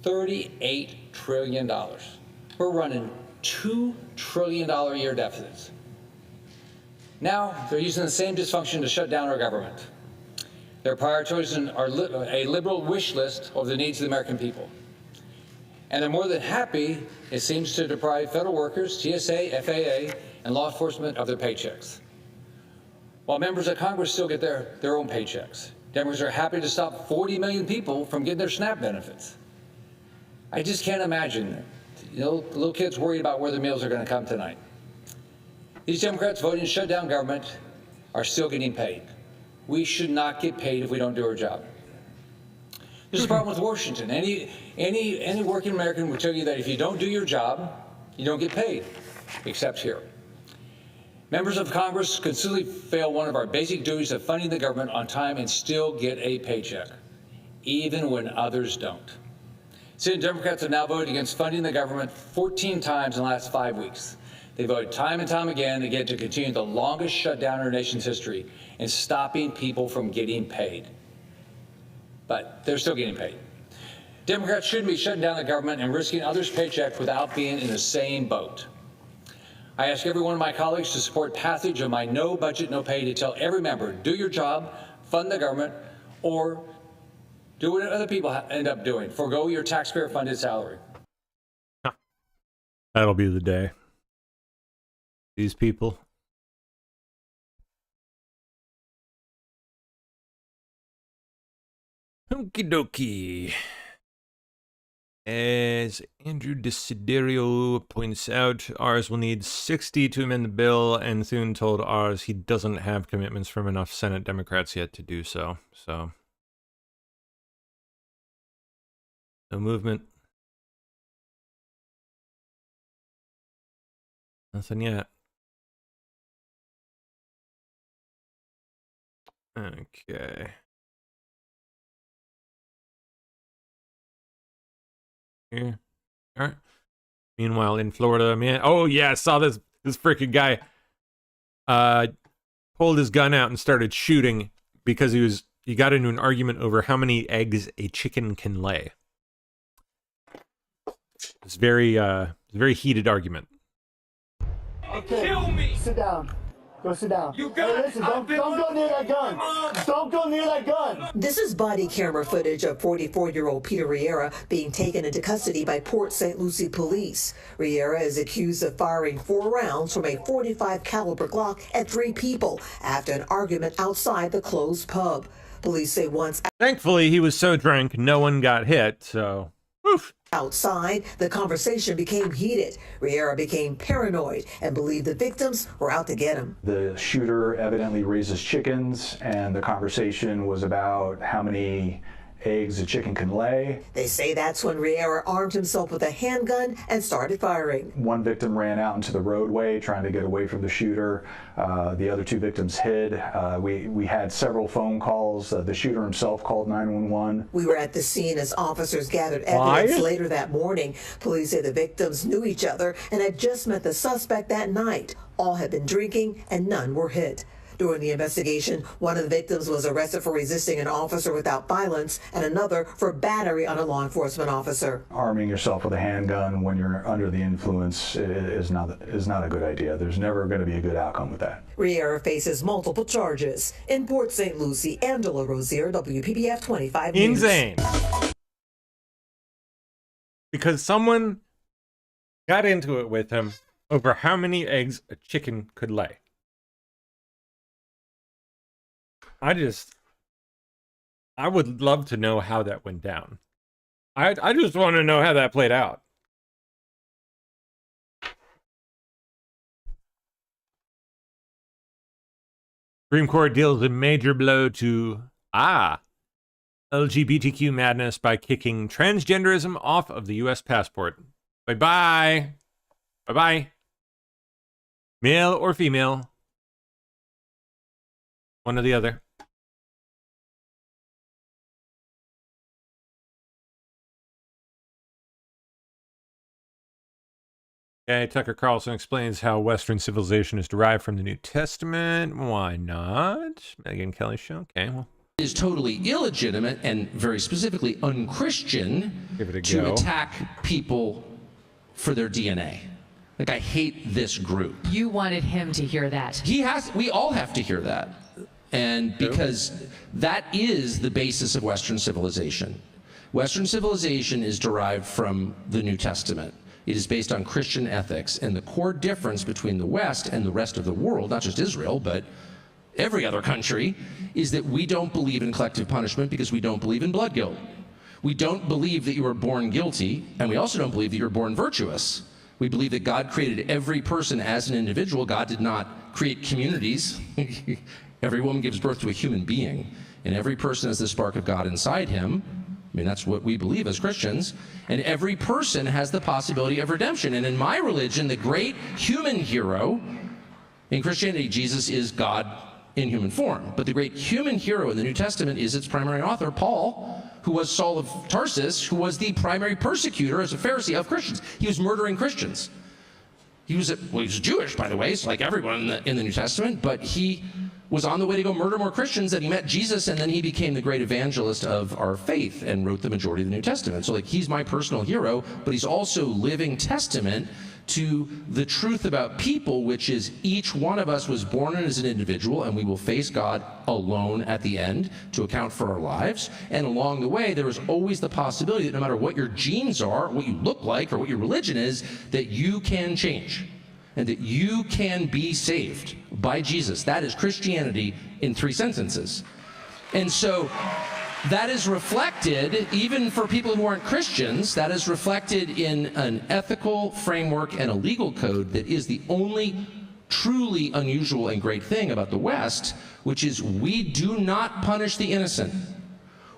$38 trillion. We're running $2 trillion a year deficits. Now they're using the same dysfunction to shut down our government. They're prioritizing a liberal wish list of the needs of the American people. And they're more than happy, it seems, to deprive federal workers, TSA, FAA, and law enforcement of their paychecks. While members of Congress still get their own paychecks. Democrats are happy to stop 40 million people from getting their SNAP benefits. I just can't imagine, little kids worried about where their meals are going to come tonight. These Democrats voting to shut down government are still getting paid. We should not get paid if we don't do our job. There's a problem with Washington. Any working American will tell you that if you don't do your job, you don't get paid, except here. Members of Congress consistently fail one of our basic duties of funding the government on time and still get a paycheck, even when others don't. Senate Democrats have now voted against funding the government 14 times in the last 5 weeks. They voted time and time again to continue the longest shutdown in our nation's history and stopping people from getting paid. But they're still getting paid. Democrats shouldn't be shutting down the government and risking others' paychecks without being in the same boat. I ask every one of my colleagues to support passage of my no budget, no pay to tell every member, do your job, fund the government, or do what other people end up doing, forego your taxpayer-funded salary. That'll be the day. These people. Okie dokie. As Andrew Desiderio points out, ours will need 60 to amend the bill, and Thune told ours he doesn't have commitments from enough Senate Democrats yet to do so. So, no movement. Nothing yet. Okay. Here. All right. Meanwhile, in Florida, man. Oh yeah, I saw this freaking guy. Pulled his gun out and started shooting because he got into an argument over how many eggs a chicken can lay. It's very heated argument. Okay. Kill me. Sit down. Go sit down. You got hey, listen, don't go near that gun. Don't go near that gun. This is body camera footage of 44-year-old Peter Riera being taken into custody by Port St. Lucie police. Riera is accused of firing 4 rounds from a .45 caliber Glock at 3 people after an argument outside the closed pub. Police say once. Thankfully, he was so drunk, no one got hit, so. Oof. Outside, the conversation became heated. Riera became paranoid and believed the victims were out to get him. The shooter evidently raises chickens, and the conversation was about how many eggs a chicken can lay. They say that's when Riera armed himself with a handgun and started firing. One victim ran out into the roadway trying to get away from the shooter. The other 2 victims hid. We had several phone calls. The shooter himself called 911. We were at the scene as officers gathered evidence later that morning. Police say the victims knew each other and had just met the suspect that night. All had been drinking and none were hit. During the investigation, one of the victims was arrested for resisting an officer without violence and another for battery on a law enforcement officer. Arming yourself with a handgun when you're under the influence is not a good idea. There's never going to be a good outcome with that. Riera faces multiple charges. In Port St. Lucie, Angela Rozier, WPBF 25 News. Insane. Because someone got into it with him over how many eggs a chicken could lay. I would love to know how that went down. I just want to know how that played out. Supreme Court deals a major blow to LGBTQ madness by kicking transgenderism off of the U.S. passport. Bye-bye. Bye-bye. Male or female. One or the other. Okay, Tucker Carlson explains how Western civilization is derived from the New Testament. Why not? Megyn Kelly show. Okay, well. It is totally illegitimate and very specifically unchristian to attack people for their DNA. Like, I hate this group. You wanted him to hear that. We all have to hear that. And because that is the basis of Western civilization. Western civilization is derived from the New Testament. It is based on Christian ethics, and the core difference between the West and the rest of the world, not just Israel, but every other country, is that we don't believe in collective punishment because we don't believe in blood guilt. We don't believe that you were born guilty, and we also don't believe that you were born virtuous. We believe that God created every person as an individual. God did not create communities. Every woman gives birth to a human being, and every person has the spark of God inside him. I mean, that's what we believe as Christians. And every person has the possibility of redemption. And in my religion, the great human hero, in Christianity, Jesus is God in human form. But the great human hero in the New Testament is its primary author, Paul, who was Saul of Tarsus, who was the primary persecutor as a Pharisee of Christians. He was murdering Christians. He was Jewish, by the way, so like everyone in the New Testament, but he was on the way to go murder more Christians, and he met Jesus, and then he became the great evangelist of our faith and wrote the majority of the New Testament. So like, he's my personal hero, but he's also living testament to the truth about people, which is each one of us was born as an individual, and we will face God alone at the end to account for our lives. And along the way, there is always the possibility that no matter what your genes are, what you look like, or what your religion is, that you can change and that you can be saved by Jesus. That is Christianity in 3 sentences. And so that is reflected, even for people who aren't Christians, that is reflected in an ethical framework and a legal code that is the only truly unusual and great thing about the West, which is we do not punish the innocent.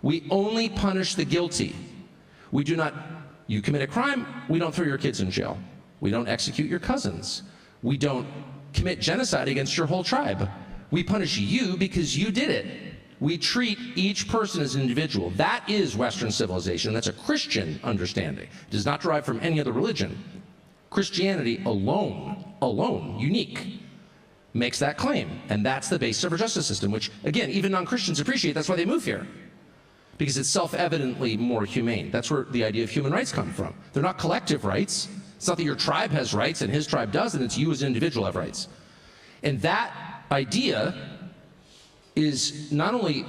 We only punish the guilty. We do not, you commit a crime, we don't throw your kids in jail. We don't execute your cousins. We don't commit genocide against your whole tribe. We punish you because you did it. We treat each person as an individual. That is Western civilization. That's a Christian understanding. It does not derive from any other religion. Christianity alone, unique, makes that claim. And that's the basis of our justice system, which, again, even non-Christians appreciate. That's why they move here. Because it's self-evidently more humane. That's where the idea of human rights come from. They're not collective rights. It's not that your tribe has rights and his tribe does, and it's you as an individual have rights. And that idea is not only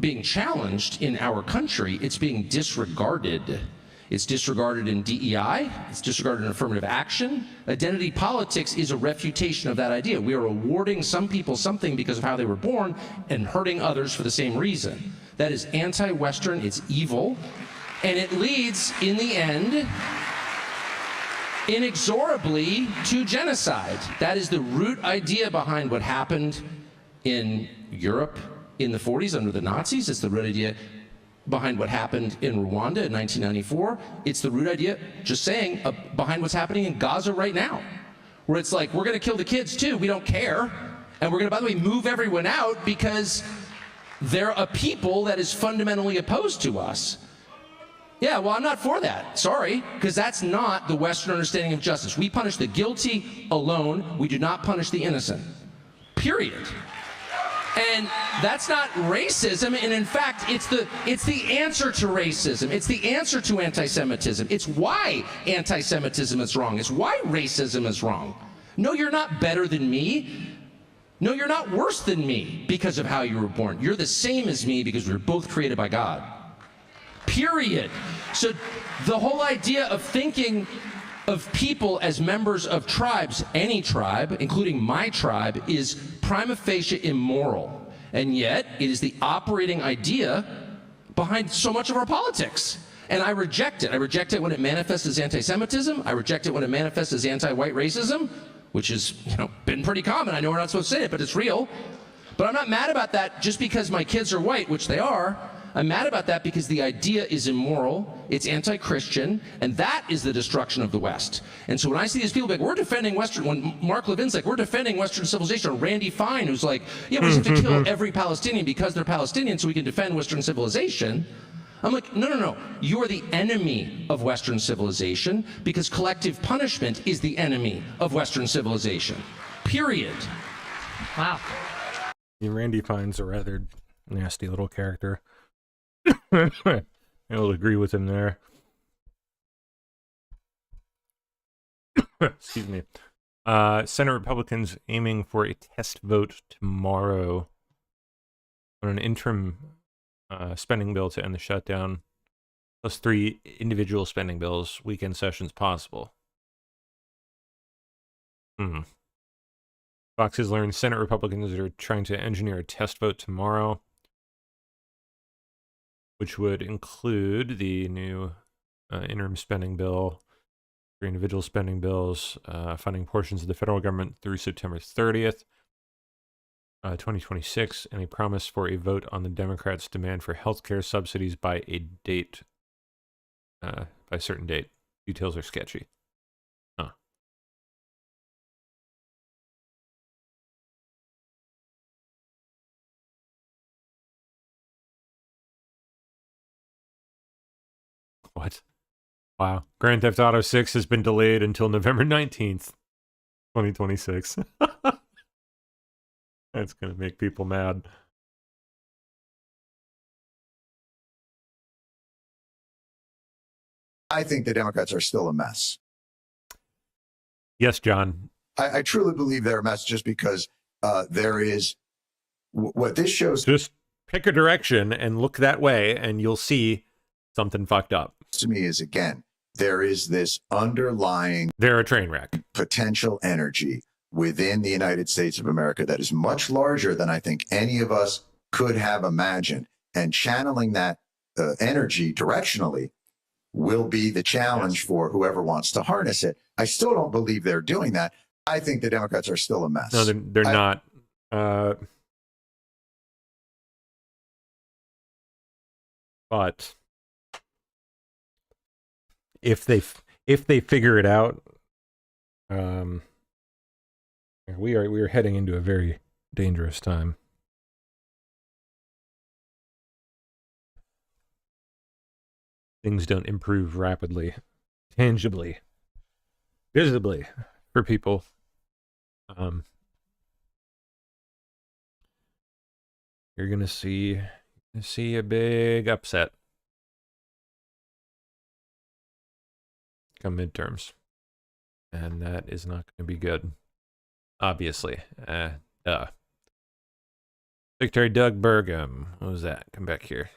being challenged in our country, it's being disregarded. It's disregarded in DEI, it's disregarded in affirmative action. Identity politics is a refutation of that idea. We are awarding some people something because of how they were born and hurting others for the same reason. That is anti-Western, it's evil, and it leads, in the end, inexorably to genocide. That is the root idea behind what happened in Europe in the 40s under the Nazis. It's the root idea behind what happened in Rwanda in 1994. It's the root idea, just saying, behind what's happening in Gaza right now, where it's like, we're going to kill the kids too, we don't care, and we're going to, by the way, move everyone out because they're a people that is fundamentally opposed to us. Yeah, well, I'm not for that. Sorry, because that's not the Western understanding of justice. We punish the guilty alone. We do not punish the innocent. Period. And that's not racism, and in fact, it's the answer to racism. It's the answer to anti-Semitism. It's why anti-Semitism is wrong. It's why racism is wrong. No, you're not better than me. No, you're not worse than me because of how you were born. You're the same as me because we were both created by God. Period. So the whole idea of thinking of people as members of tribes, any tribe, including my tribe, is prima facie immoral. And yet, it is the operating idea behind so much of our politics. And I reject it. I reject it when it manifests as anti-Semitism. I reject it when it manifests as anti-white racism, which has, been pretty common. I know we're not supposed to say it, but it's real. But I'm not mad about that just because my kids are white, which they are. I'm mad about that because the idea is immoral, it's anti-Christian, and that is the destruction of the West. And so when I see these people like, we're defending Western, when Mark Levin's like, we're defending Western civilization, or Randy Fine, who's like, yeah, we just have to kill every Palestinian because they're Palestinian so we can defend Western civilization. I'm like, no. You are the enemy of Western civilization because collective punishment is the enemy of Western civilization. Period. Wow. Randy Fine's a rather nasty little character. I'll agree with him there. Excuse me. Senate Republicans aiming for a test vote tomorrow on an interim spending bill to end the shutdown, plus 3 individual spending bills, weekend sessions possible. Fox has learned Senate Republicans are trying to engineer a test vote tomorrow, which would include the new interim spending bill, for individual spending bills, funding portions of the federal government through September 30th, 2026, and a promise for a vote on the Democrats' demand for health care subsidies by a date, by a certain date. Details are sketchy. Huh. What? Wow. Grand Theft Auto 6 has been delayed until November 19th, 2026. That's going to make people mad. I think the Democrats are still a mess. Yes, John. I truly believe they're a mess just because there is what this shows. Just pick a direction and look that way, and you'll see something fucked up. To me is, again, there is this underlying they're a train wreck potential energy within the United States of America that is much larger than I think any of us could have imagined. And channeling that energy directionally will be the challenge for whoever wants to harness it. I still don't believe they're doing that. I think the Democrats are still a mess. No, they're not. But if they figure it out, we are heading into a very dangerous time. Things don't improve rapidly, tangibly, visibly for people. You're gonna see a big upset come midterms, and that is not going to be good. Obviously, Secretary Doug Burgum, what was that? Come back here.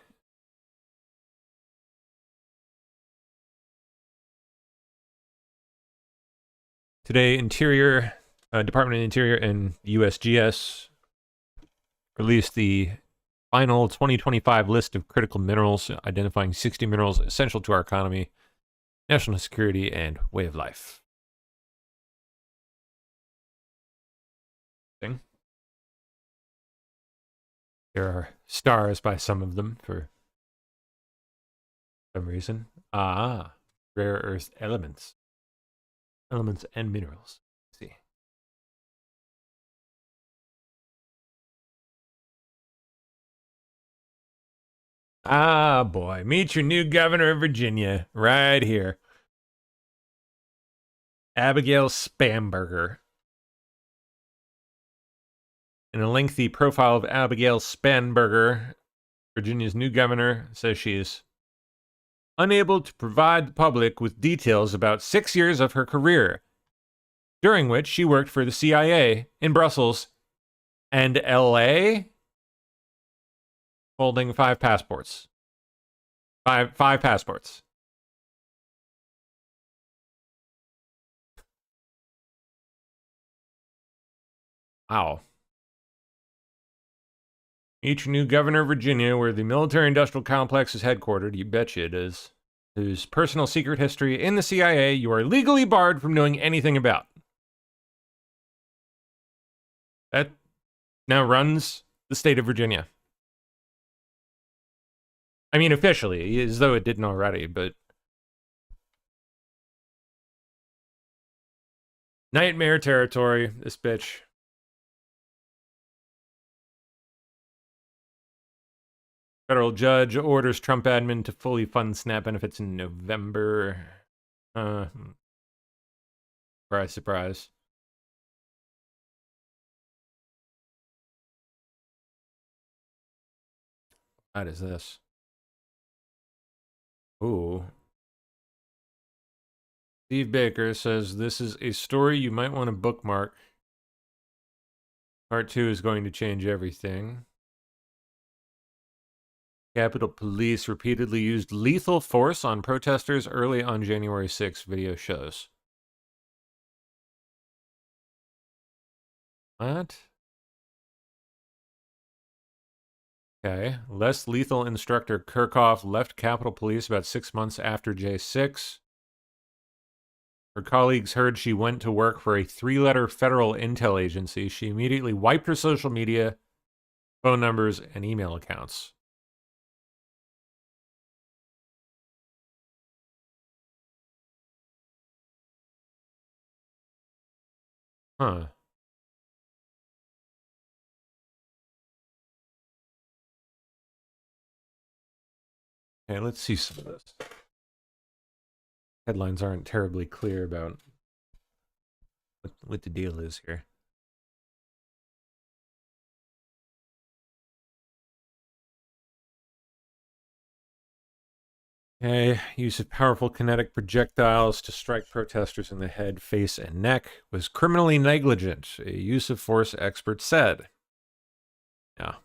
Today, Department of Interior and USGS released the final 2025 list of critical minerals, identifying 60 minerals essential to our economy, national security, and way of life. There are stars by some of them for some reason. Rare earth elements. Elements and minerals. Let's see. Ah, boy. Meet your new governor of Virginia right here. Abigail Spanberger. In a lengthy profile of Abigail Spanberger, Virginia's new governor says she is unable to provide the public with details about 6 years of her career, during which she worked for the CIA in Brussels and LA, holding 5 passports. Five passports. Wow. Each new governor of Virginia, where the military-industrial complex is headquartered, you betcha it is, whose personal secret history in the CIA you are legally barred from knowing anything about. That now runs the state of Virginia. I mean, officially, as though it didn't already, but... Nightmare territory, this bitch. Federal judge orders Trump admin to fully fund SNAP benefits in November. Surprise, surprise. What is this? Ooh. Steve Baker says this is a story you might want to bookmark. Part 2 is going to change everything. Capitol Police repeatedly used lethal force on protesters early on January 6th, video shows. What? Okay. Less lethal instructor Kirchhoff left Capitol Police about 6 months after J6. Her colleagues heard she went to work for a 3-letter federal intel agency. She immediately wiped her social media, phone numbers, and email accounts. Huh. Okay, let's see some of this. Headlines aren't terribly clear about what the deal is here. Okay, use of powerful kinetic projectiles to strike protesters in the head, face, and neck was criminally negligent, a use of force expert said. Yeah.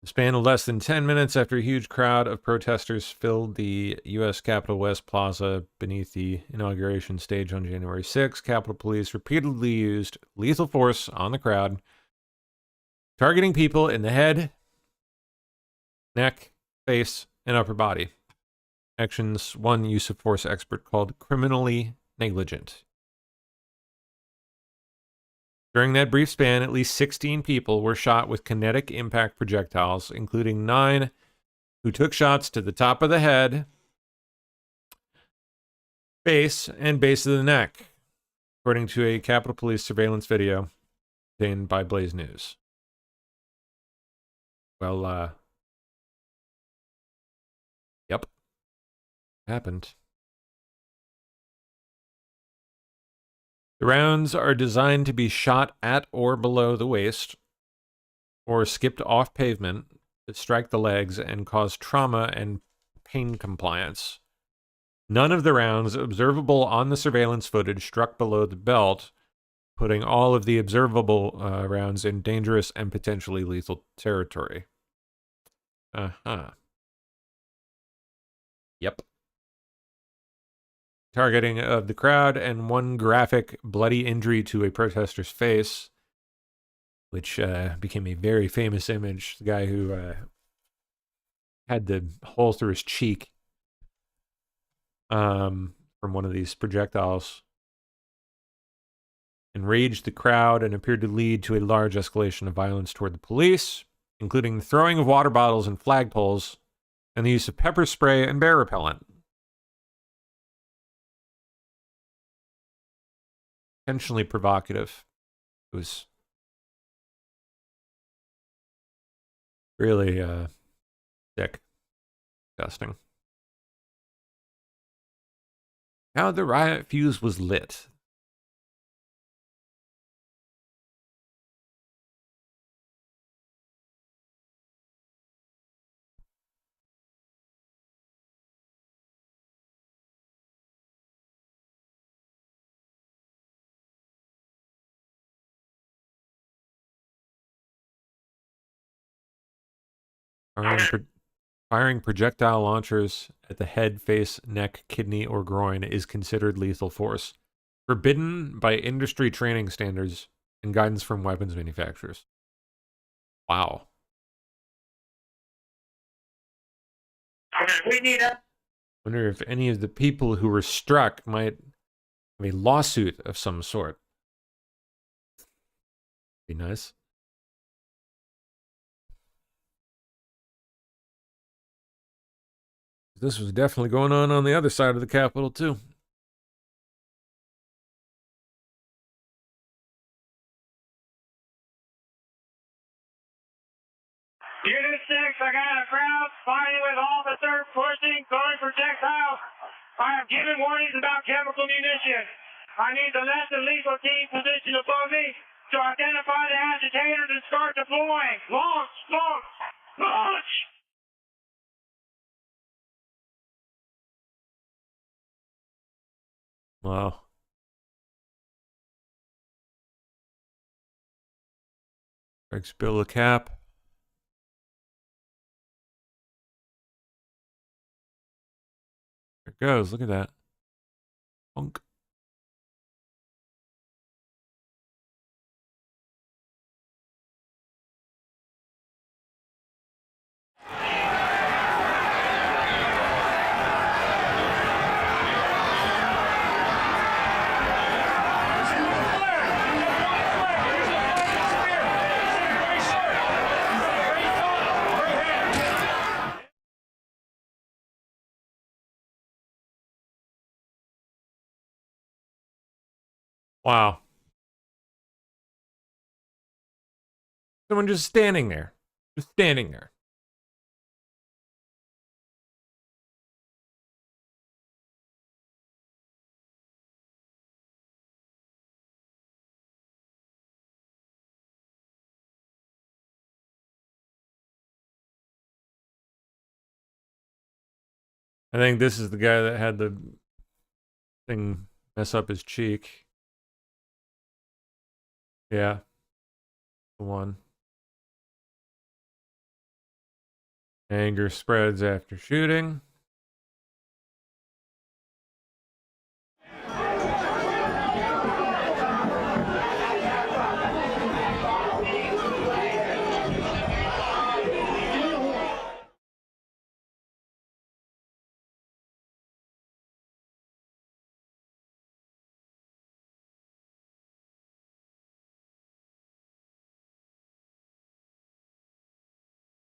The span of less than 10 minutes after a huge crowd of protesters filled the U.S. Capitol West Plaza beneath the inauguration stage on January 6, Capitol Police repeatedly used lethal force on the crowd, targeting people in the head, neck, face, and upper body. Actions one use of force expert called criminally negligent. During that brief span, at least 16 people were shot with kinetic impact projectiles, including 9 who took shots to the top of the head, face, and base of the neck, according to a Capitol Police surveillance video obtained by Blaze News. Well, yep. Happened. The rounds are designed to be shot at or below the waist, or skipped off pavement to strike the legs and cause trauma and pain compliance. None of the rounds observable on the surveillance footage struck below the belt, putting all of the observable rounds in dangerous and potentially lethal territory. Yep. Targeting of the crowd and one graphic bloody injury to a protester's face, which became a very famous image. The guy who had the hole through his cheek from one of these projectiles enraged the crowd and appeared to lead to a large escalation of violence toward the police, including the throwing of water bottles and flagpoles and the use of pepper spray and bear repellent. Intentionally provocative. It was really sick. Disgusting. How the riot fuse was lit. Firing projectile launchers at the head, face, neck, kidney, or groin is considered lethal force, forbidden by industry training standards and guidance from weapons manufacturers. Wow. We need a... Wonder if any of the people who were struck might have a lawsuit of some sort. Be nice. This was definitely going on the other side of the Capitol, too. Unit 6, I got a crowd fighting with officer pushing, throwing projectiles. I have given warnings about chemical munitions. I need the less than lethal team positioned above me to identify the agitators and start deploying. Launch! Launch! Launch! Wow. Breaks Bill a cap. There it goes. Look at that. Punk. Wow. Someone just standing there. Just standing there. I think this is the guy that had the thing mess up his cheek. Yeah. The one. Anger spreads after shooting.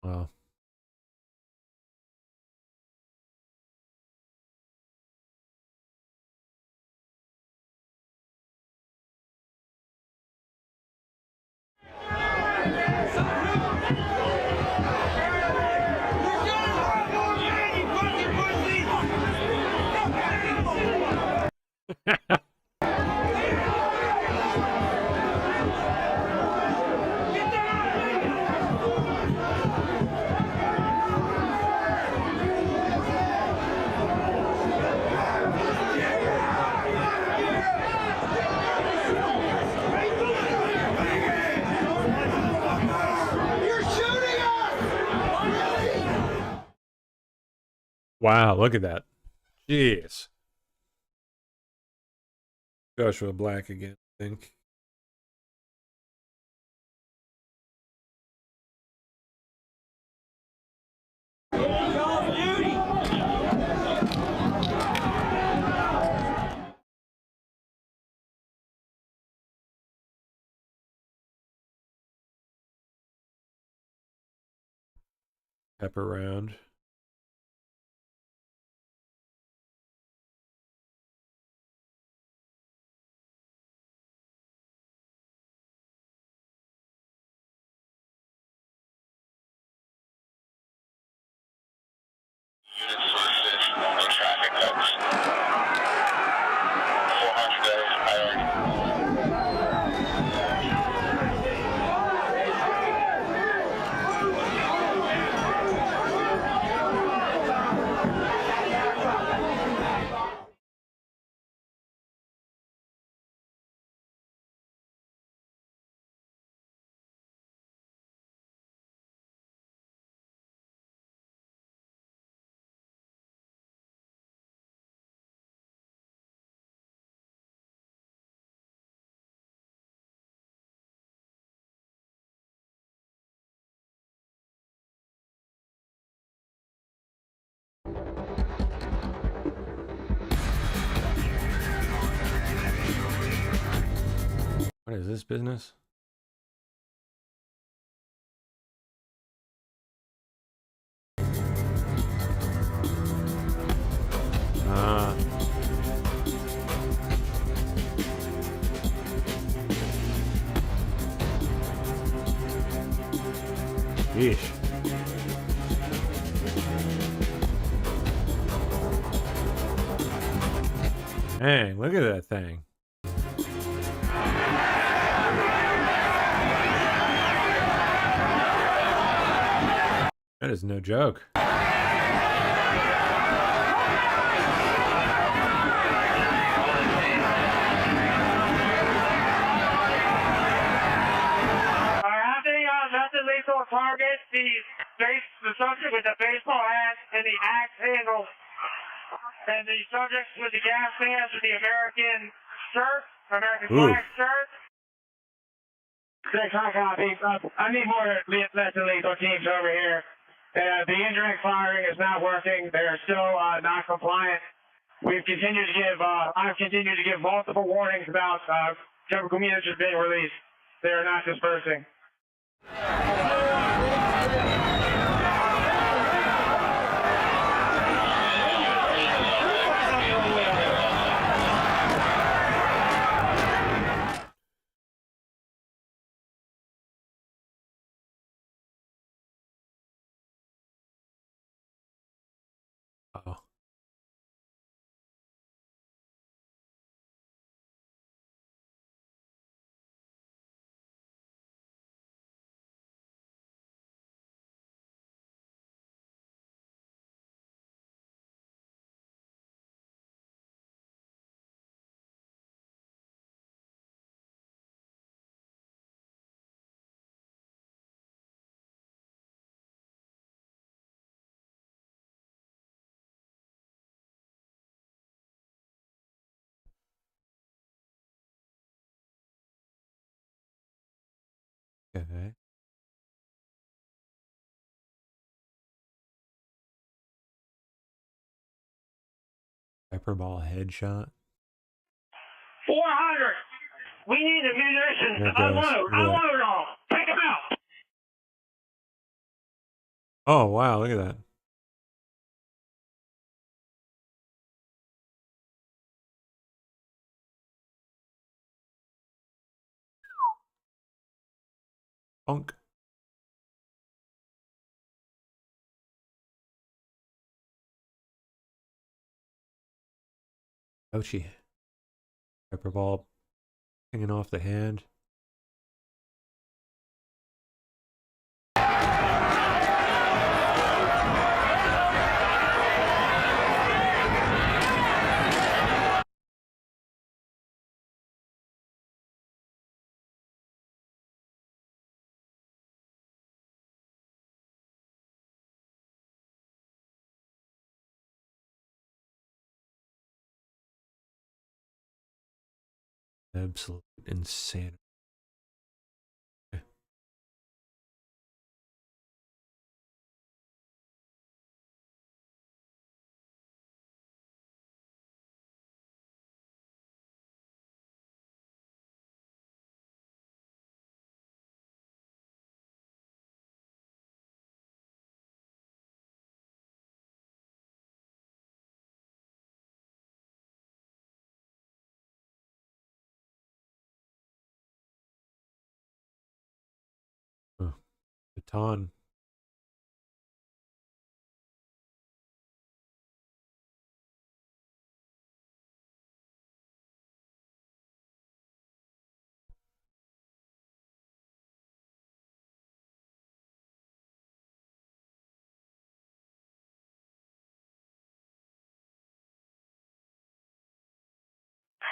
Wow. Wow, look at that. Jeez. Joshua Black again, I think. Pepper round. What is this business? Ah. Yeesh. Dang, look at that thing. That is no joke. Lethal target, the subject with the baseball hat and the axe handle, and the subject with the gas mask with the American shirt, American flag shirt. 6, I copy. I need more less than lethal teams over here. The indirect firing is not working. They're still not compliant. I've continued to give multiple warnings about chemical munitions being released. They are not dispersing. Okay. Hyperball headshot. 400. We need the munitions There it to goes. unload. Look at that. Unload all. Take them out. Oh, wow, look at that. Bonk. Ouchie. Hyperball hanging off the hand. Absolute insanity. Huh. Baton.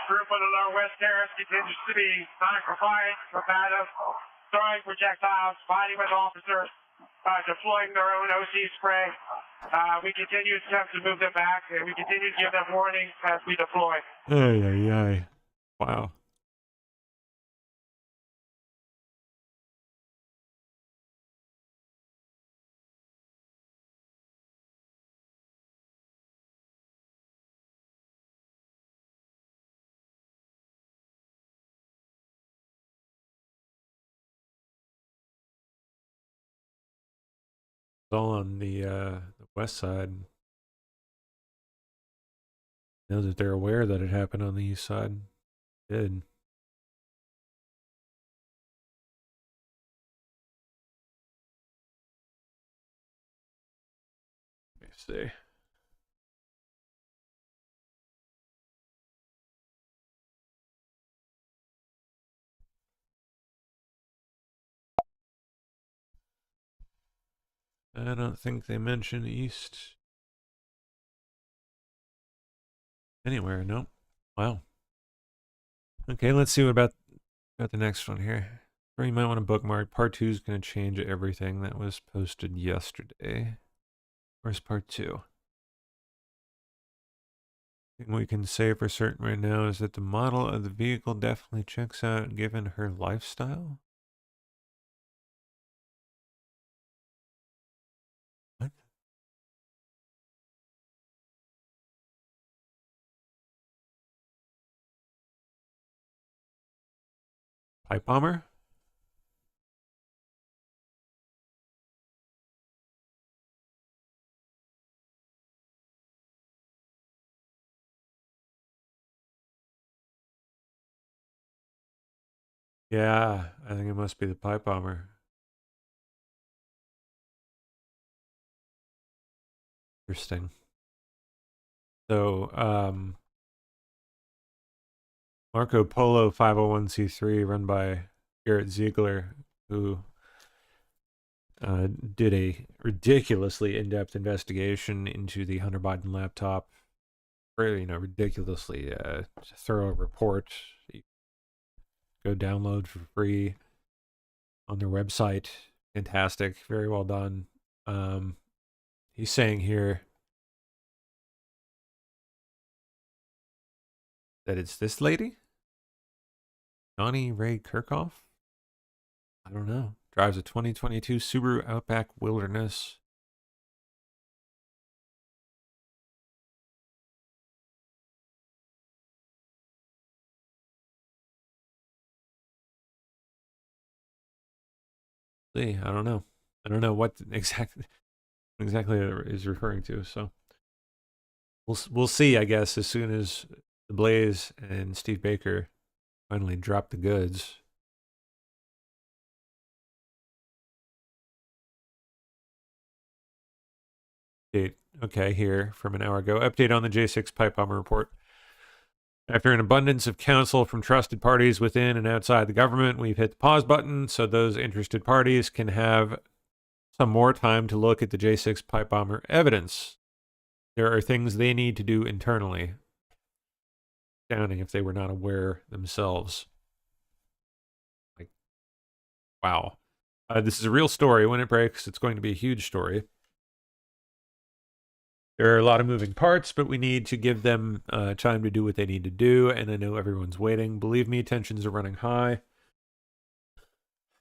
Group on the Northwest Terrace continues to be non-compliant, combative, throwing projectiles, fighting with officers, deploying their own OC spray. We continue to attempt to move them back, and we continue to give them warning as we deploy. Ay, ay, ay. Wow. It's all on the west side. Know that they're aware that it happened on the east side. It did. Let me see. I don't think they mention east anywhere. Nope. Wow. Okay, let's see what about the next one here. Or you might want to bookmark. Part 2 is going to change everything that was posted yesterday. Where's part 2? Thing we can say for certain right now is that the model of the vehicle definitely checks out given her lifestyle. What? Pipe bomber? Yeah, I think it must be the pipe bomber. Interesting. So, Marco Polo 501c3, run by Garrett Ziegler, who did a ridiculously in-depth investigation into the Hunter Biden laptop. Really, ridiculously thorough report. Go download for free on their website. Fantastic, very well done. He's saying here that it's this lady, Donnie Ray Kirchhoff. I don't know. Drives a 2022 Subaru Outback Wilderness. See, I don't know. I don't know what exactly it is referring to. So we'll see, I guess, as soon as the Blaze and Steve Baker finally drop the goods. Okay, here from an hour ago. Update on the J6 pipe bomber report. After an abundance of counsel from trusted parties within and outside the government, we've hit the pause button so those interested parties can have some more time to look at the J6 pipe bomber evidence. There are things they need to do internally. Astounding if they were not aware themselves. Like, wow. This is a real story. When it breaks, it's going to be a huge story. There are a lot of moving parts, but we need to give them time to do what they need to do, and I know everyone's waiting. Believe me, tensions are running high.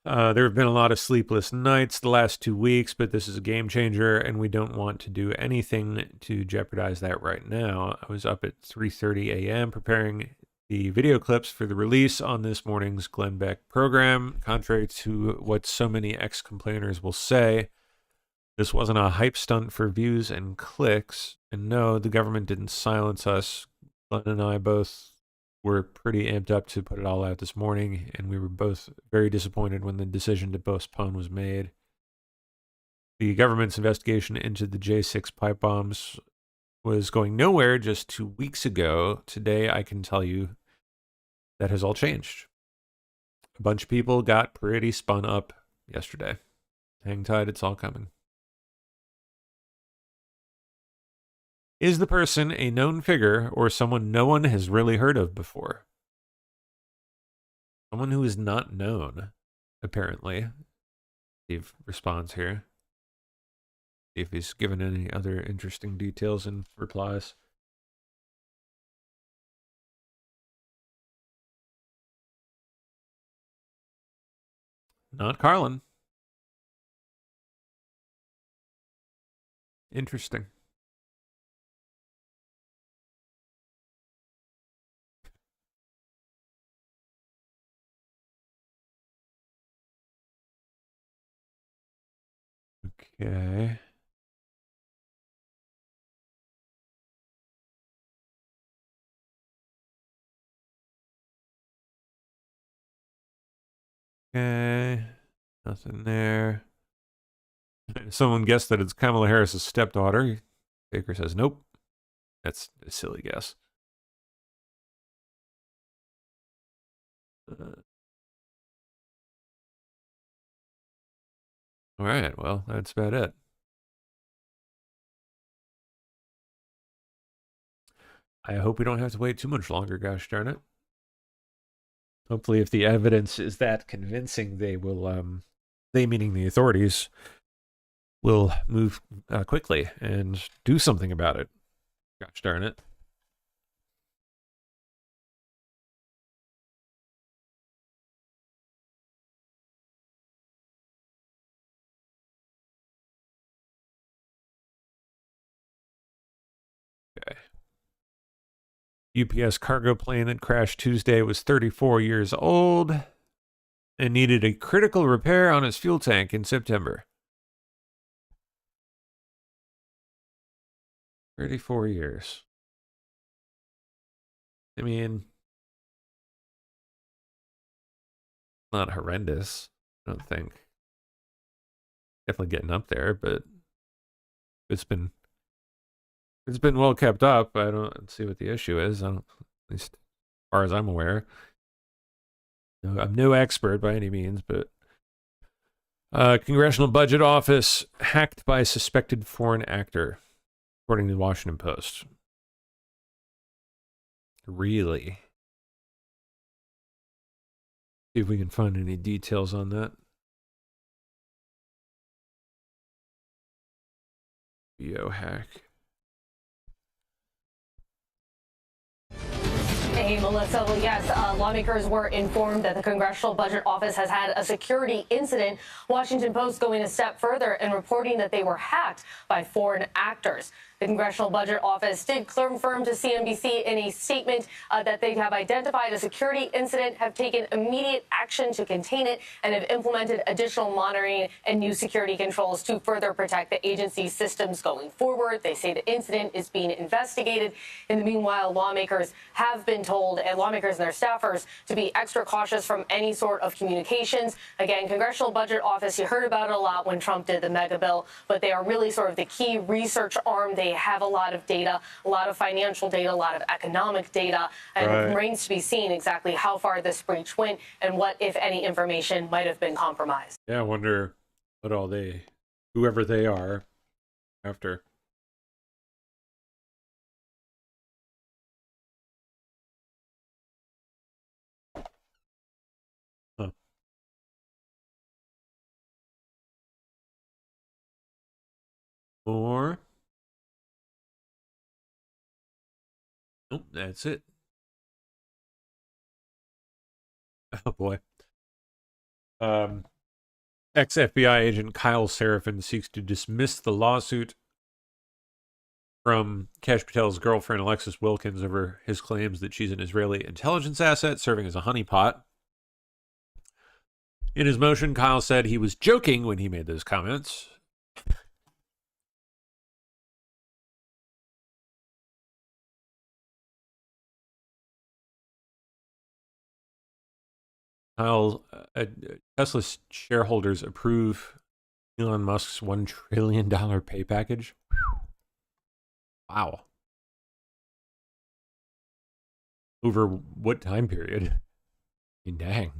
There have been a lot of sleepless nights the last 2 weeks, but this is a game changer, and we don't want to do anything to jeopardize that right now. I was up at 3:30 a.m. preparing the video clips for the release on this morning's Glenn Beck program. Contrary to what so many ex-complainers will say, this wasn't a hype stunt for views and clicks. And no, the government didn't silence us. Glenn and I both were pretty amped up to put it all out this morning, and we were both very disappointed when the decision to postpone was made. The government's investigation into the J6 pipe bombs was going nowhere just 2 weeks ago. Today, I can tell you that has all changed. A bunch of people got pretty spun up yesterday. Hang tight, it's all coming. Is the person a known figure or someone no one has really heard of before? Someone who is not known, apparently. Steve responds here. See if he's given any other interesting details and replies. Not Carlin. Interesting. Okay. Okay. Nothing there. Someone guessed that it's Kamala Harris's stepdaughter. Baker says nope. That's a silly guess. All right, well, that's about it. I hope we don't have to wait too much longer, gosh darn it. Hopefully, if the evidence is that convincing, they will, they meaning the authorities, will move quickly and do something about it. Gosh darn it. Okay. UPS cargo plane that crashed Tuesday was 34 years old and needed a critical repair on its fuel tank in September. 34 years. I mean, not horrendous, I don't think. Definitely getting up there, but it's been well kept up. I don't see what the issue is. At least as far as I'm aware. No, I'm no expert by any means, but Congressional Budget Office hacked by suspected foreign actor, according to the Washington Post. Really? See if we can find any details on that. Biohack. Hey, Melissa. Well, yes, lawmakers were informed that the Congressional Budget Office has had a security incident. Washington Post going a step further and reporting that they were hacked by foreign actors. The Congressional Budget Office did confirm to CNBC in a statement that they have identified a security incident, have taken immediate action to contain it, and have implemented additional monitoring and new security controls to further protect the agency's systems going forward. They say the incident is being investigated. In the meanwhile, lawmakers have been told, and lawmakers and their staffers, to be extra cautious from any sort of communications. Again, Congressional Budget Office, you heard about it a lot when Trump did the mega bill, but they are really sort of the key research arm. They have a lot of data, a lot of financial data, a lot of economic data, and it remains to be seen exactly how far this breach went and what, if any, information might have been compromised. Yeah, I wonder what all whoever they are, after. Huh. Or nope, that's it. Oh boy. Ex-FBI agent Kyle Seraphin seeks to dismiss the lawsuit from Kash Patel's girlfriend Alexis Wilkins over his claims that she's an Israeli intelligence asset serving as a honeypot. In his motion, Kyle said he was joking when he made those comments. Kyle, Tesla shareholders approve Elon Musk's $1 trillion pay package. Wow. Over what time period? I mean, dang.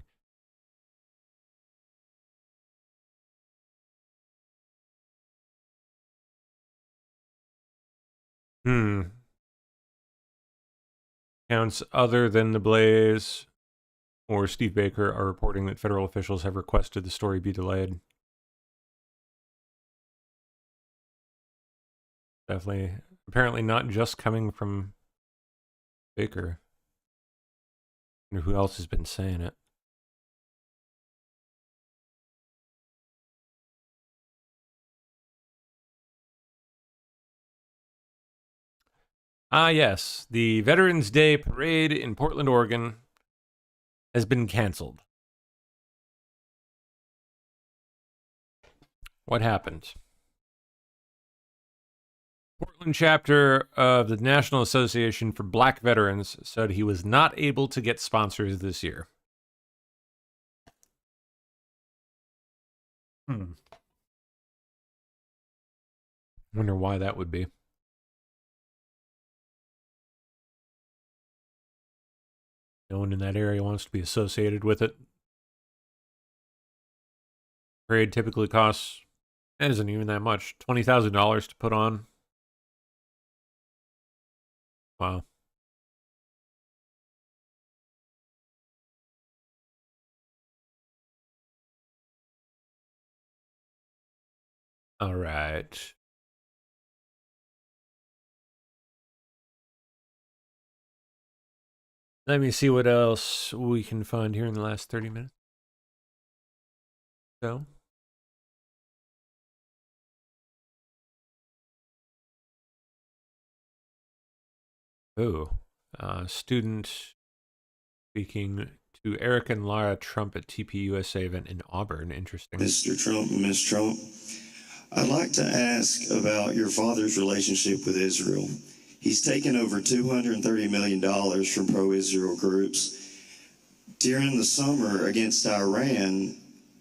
Accounts other than the Blaze or Steve Baker are reporting that federal officials have requested the story be delayed. Definitely, apparently not just coming from Baker. I wonder who else has been saying it. Ah, yes, the Veterans Day Parade in Portland, Oregon has been canceled. What happened? Portland chapter of the National Association for Black Veterans said he was not able to get sponsors this year. Wonder why that would be. No one in that area wants to be associated with it. Parade typically costs, it isn't even that much, $20,000 to put on. Wow. All right. Let me see what else we can find here in the last 30 minutes. So. Oh, student speaking to Eric and Lara Trump at TPUSA event in Auburn. Interesting. Mr. Trump and Ms. Trump, I'd like to ask about your father's relationship with Israel. He's taken over $230 million from pro-Israel groups. During the summer against Iran,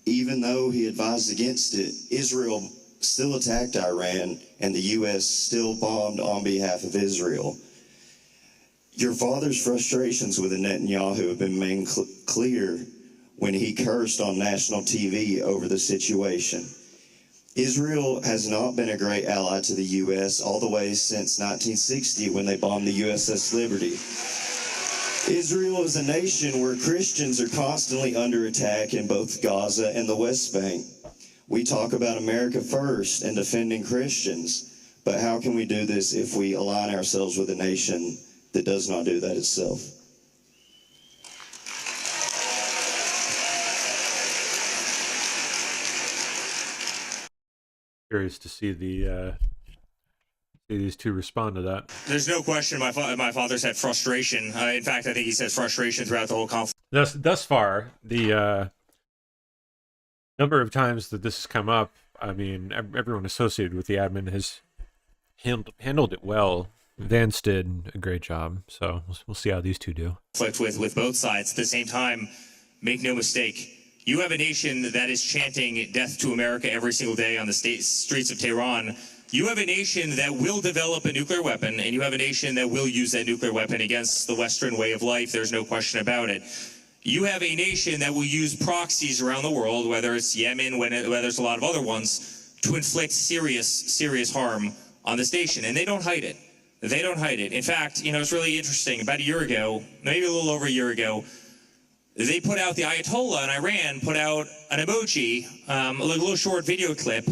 even though he advised against it, Israel still attacked Iran and the U.S. still bombed on behalf of Israel. Your father's frustrations with Netanyahu have been made clear when he cursed on national TV over the situation. Israel has not been a great ally to the U.S. all the way since 1960 when they bombed the USS Liberty. Israel is a nation where Christians are constantly under attack in both Gaza and the West Bank. We talk about America first and defending Christians, but how can we do this if we align ourselves with a nation that does not do that itself? Curious to see these two respond to that. There's no question my father's had frustration. In fact, I think he's had frustration throughout the whole conflict. Thus far, the number of times that this has come up, I mean, everyone associated with the admin has handled it well. Vance did a great job, so we'll see how these two do. With both sides. At the same time, make no mistake, you have a nation that is chanting death to America every single day on the streets of Tehran. You have a nation that will develop a nuclear weapon, and you have a nation that will use that nuclear weapon against the Western way of life. There's no question about it. You have a nation that will use proxies around the world, whether it's Yemen, whether there's a lot of other ones, to inflict serious harm on this nation, and they don't hide it. They don't hide it. In fact, it's really interesting. About a year ago, maybe a little over a year ago, they put out, the Ayatollah in Iran put out an emoji, a little short video clip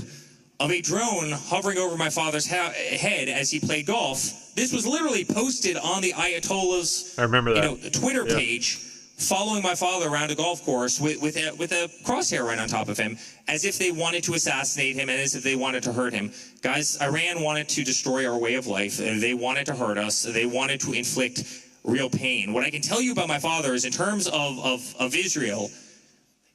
of a drone hovering over my father's head as he played golf. This was literally posted on the Ayatollah's I remember that. Twitter page, following my father around a golf course with a crosshair right on top of him, as if they wanted to assassinate him and as if they wanted to hurt him. Guys, Iran wanted to destroy our way of life. They wanted to hurt us. They wanted to inflict real pain. What I can tell you about my father is, in terms of Israel,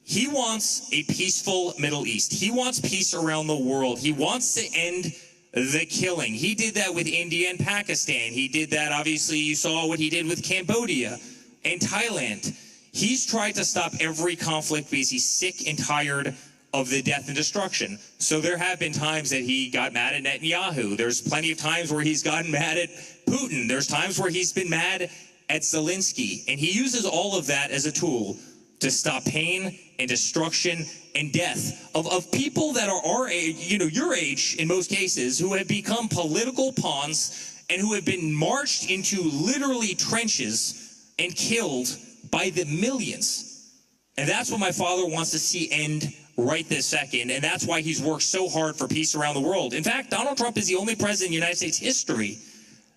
he wants a peaceful Middle East. He wants peace around the world. He wants to end the killing. He did that with India and Pakistan. He did that, obviously, you saw what he did with Cambodia and Thailand. He's tried to stop every conflict because he's sick and tired of the death and destruction. So there have been times that he got mad at Netanyahu. There's plenty of times where he's gotten mad at Putin. There's times where he's been mad at Zelensky. And he uses all of that as a tool to stop pain and destruction and death of people that are our age, your age in most cases, who have become political pawns and who have been marched into literally trenches and killed by the millions. And that's what my father wants to see end right this second, and that's why he's worked so hard for peace around the world. In fact, Donald Trump is the only president in United States history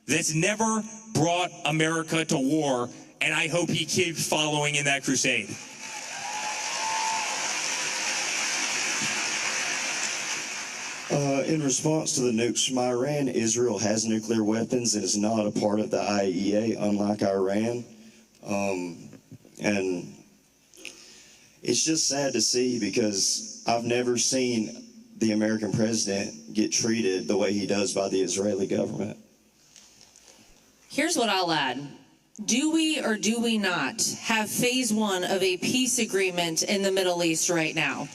that's never brought America to war, and I hope he keeps following in that crusade. In response to the nukes from Iran, Israel has nuclear weapons and is not a part of the IAEA, unlike Iran. And it's just sad to see, because I've never seen the American president get treated the way he does by the Israeli government. Here's what I'll add. Do we or do we not have phase one of a peace agreement in the Middle East right now?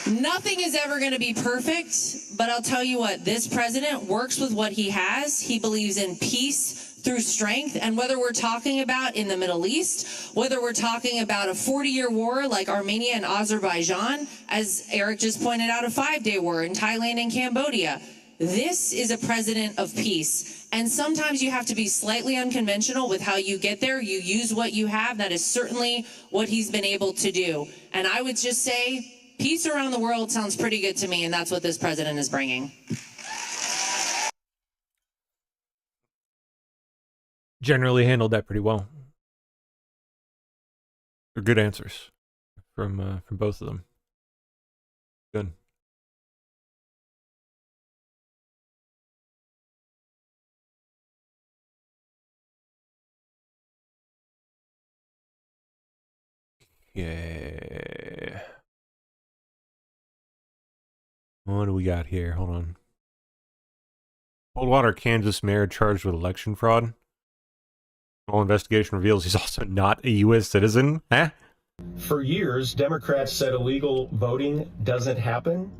Nothing is ever going to be perfect, but I'll tell you what, this president works with what he has. He believes in peace through strength, and whether we're talking about in the Middle East, whether we're talking about a 40-year war like Armenia and Azerbaijan, as Eric just pointed out, a 5-day war in Thailand and Cambodia, this is a president of peace. And sometimes you have to be slightly unconventional with how you get there. You use what you have. That is certainly what he's been able to do. And I would just say, peace around the world sounds pretty good to me, and that's what this president is bringing. Generally handled that pretty well. They're good answers from both of them. Good. Yeah. What do we got here? Hold on. Coldwater, Kansas mayor charged with election fraud. All investigation reveals he's also not a U.S. citizen. Huh? For years, Democrats said illegal voting doesn't happen.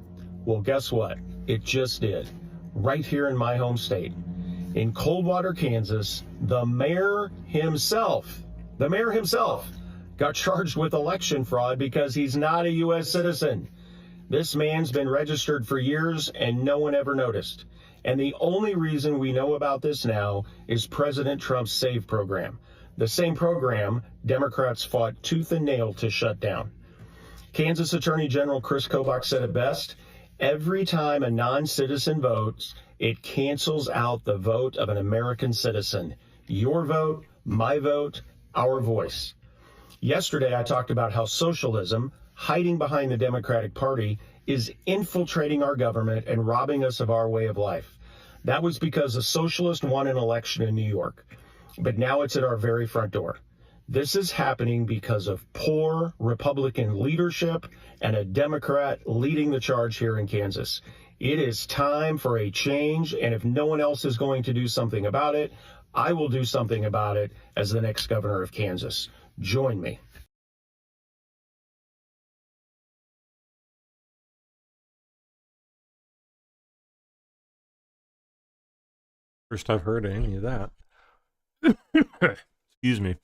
Well, guess what? It just did. Right here in my home state. In Coldwater, Kansas, the mayor himself got charged with election fraud because he's not a U.S. citizen. This man's been registered for years and no one ever noticed. And the only reason we know about this now is President Trump's SAVE program, the same program Democrats fought tooth and nail to shut down. Kansas Attorney General Chris Kobach said it best: every time a non-citizen votes, it cancels out the vote of an American citizen. Your vote, my vote, our voice. Yesterday, I talked about how socialism, hiding behind the Democratic Party, is infiltrating our government and robbing us of our way of life. That was because a socialist won an election in New York, but now it's at our very front door. This is happening because of poor Republican leadership and a Democrat leading the charge here in Kansas. It is time for a change, and if no one else is going to do something about it, I will do something about it as the next governor of Kansas. Join me. First I've heard any of that. Excuse me.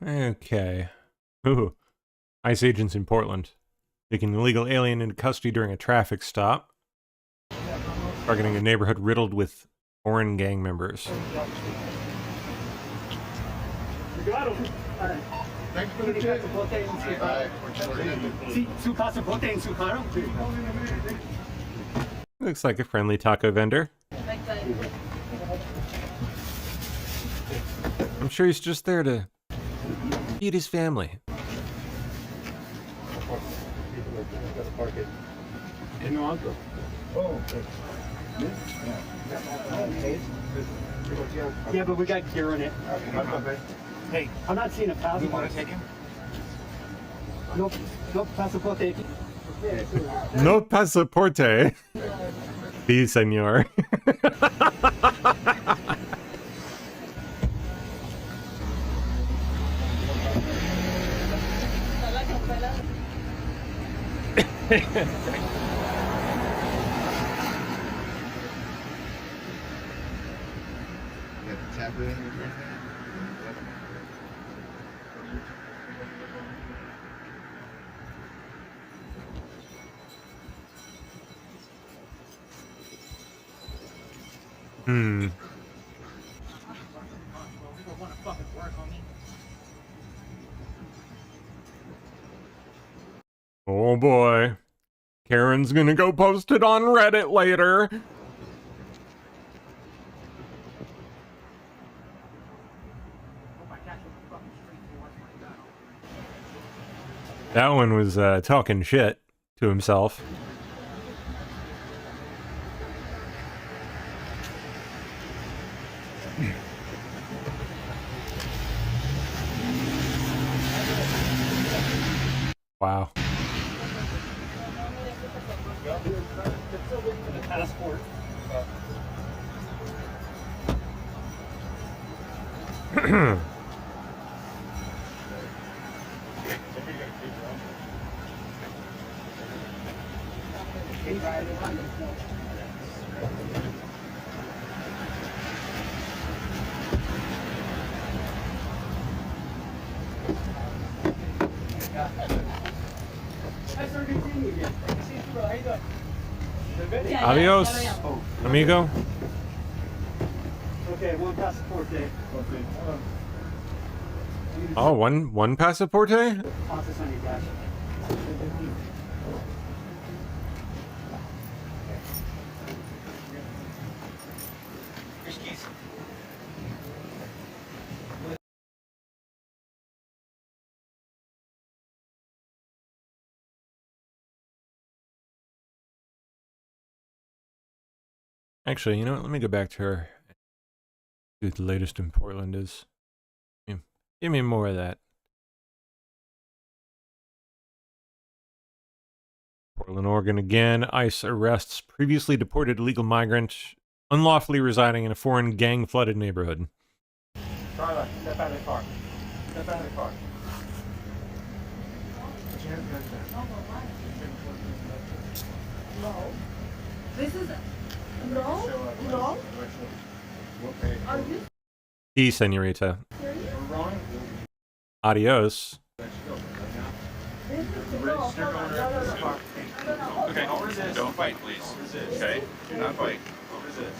Okay. Ooh. ICE agents in Portland. Taking an illegal alien into custody during a traffic stop. Targeting a neighborhood riddled with foreign gang members. You got him. Thanks for the check. Su pasaporte en su carro? Looks like a friendly taco vendor. I'm sure he's just there to feed his family. Yeah, but we got gear in it. Hey, I'm not seeing a passport. You want to take him? No pasaporte. No pasaporte. Sí, señor. Oh boy. Karen's gonna go post it on Reddit later. That one was talking shit to himself. Wow. Passport. Adios, amigo. Okay, one passport. Oh, one pasaporte? Process on your dash. Here's keys. Actually, you know what? Let me go back to her. See what the latest in Portland is. Give me more of that. Portland, Oregon again. ICE arrests previously deported illegal migrant unlawfully residing in a foreign gang-flooded neighborhood. Carla, step out of the car. Step out of the car. No. This is... No? No? Are you Sí, señorita. Adios. Okay, don't resist. Don't fight, please. Okay? Do not fight. Don't resist.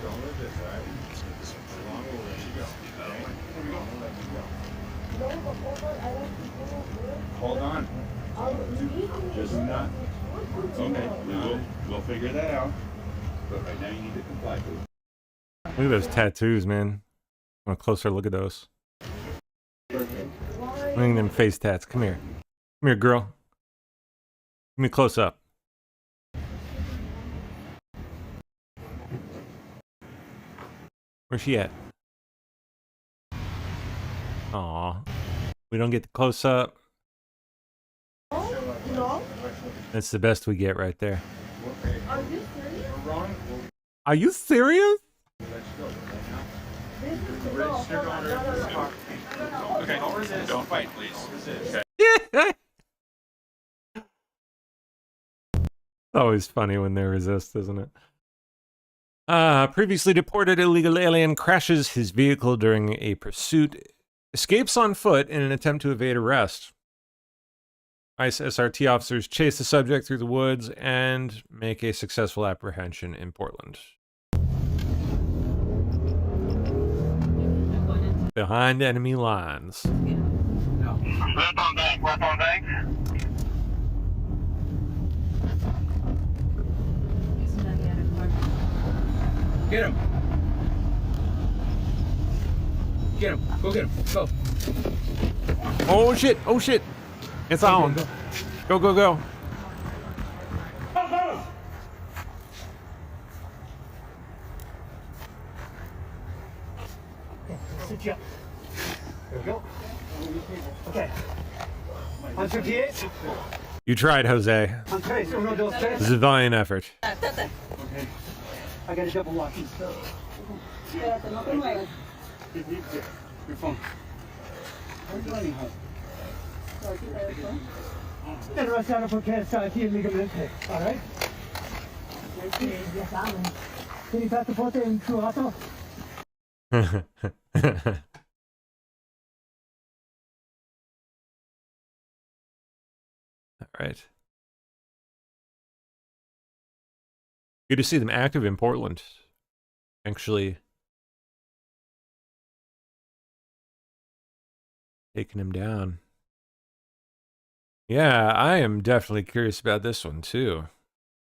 Don't resist, all right? Long will let you go. Okay? Hold on. Just not. Okay, we'll figure that out. But right now you need to comply, please. Look at those tattoos, man. I want a closer look at those. Look at them face tats. Come here. Come here, girl. Give me a close up. Where's she at? Aw. We don't get the close up. That's the best we get right there. Are you serious? Okay, don't fight, please. Okay. Always funny when they resist, isn't it? Previously deported illegal alien crashes his vehicle during a pursuit, escapes on foot in an attempt to evade arrest. ICE SRT officers chase the subject through the woods and make a successful apprehension in Portland. Behind enemy lines. Left on bank, left on bank. Get him. Get him. Go get him. Go. Oh shit! Oh shit! It's on. Go, go, go. Sit you up. There we go. Okay. 158. You tried, Jose. Andres, uno, dos, tres. This is a valiant effort. Okay. I got a double lock. Your phone. Enrolado porque está aquí ilegalmente, all right? ¿Tienes pasaporte en tu auto? All right. Good to see them active in Portland. Actually taking him down. Yeah, I am definitely curious about this one too.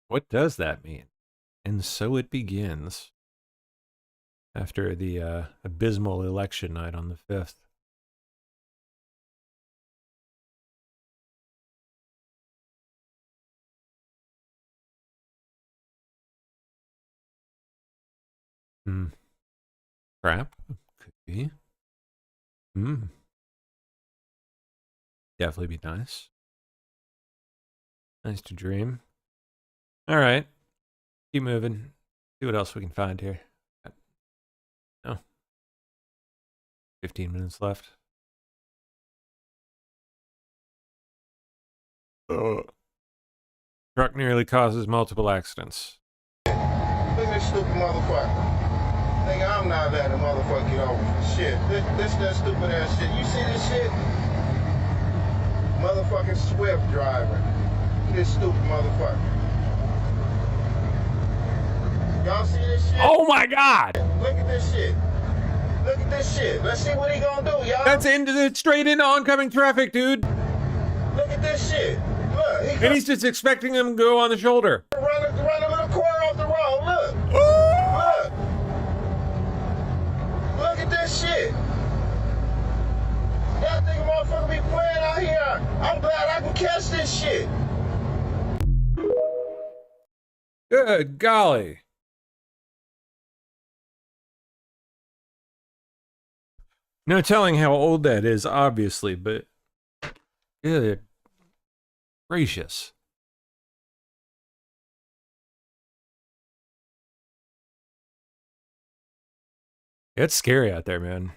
What does that mean? And so it begins. After the abysmal election night on the 5th. Crap. Could be. Definitely be nice. Nice to dream. All right. Keep moving. See what else we can find here. No. 15 minutes left. Truck nearly causes multiple accidents. Look at this stupid motherfucker. Nigga, I'm not letting the motherfucker get over shit. This that stupid ass shit. You see this shit? Motherfucking Swift driver. This stupid motherfucker. Y'all see this shit? Oh my God! Look at this shit. Look at this shit. Let's see what he gonna do, y'all. That's straight into oncoming traffic, dude. Look at this shit. Look. And he's just expecting him to go on the shoulder. Run a little corner off the road. Look. Look. Look at this shit. Y'all think a motherfucker be playing out here? I'm glad I can catch this shit. Good golly. No telling how old that is, obviously, but good gracious. It's scary out there, man.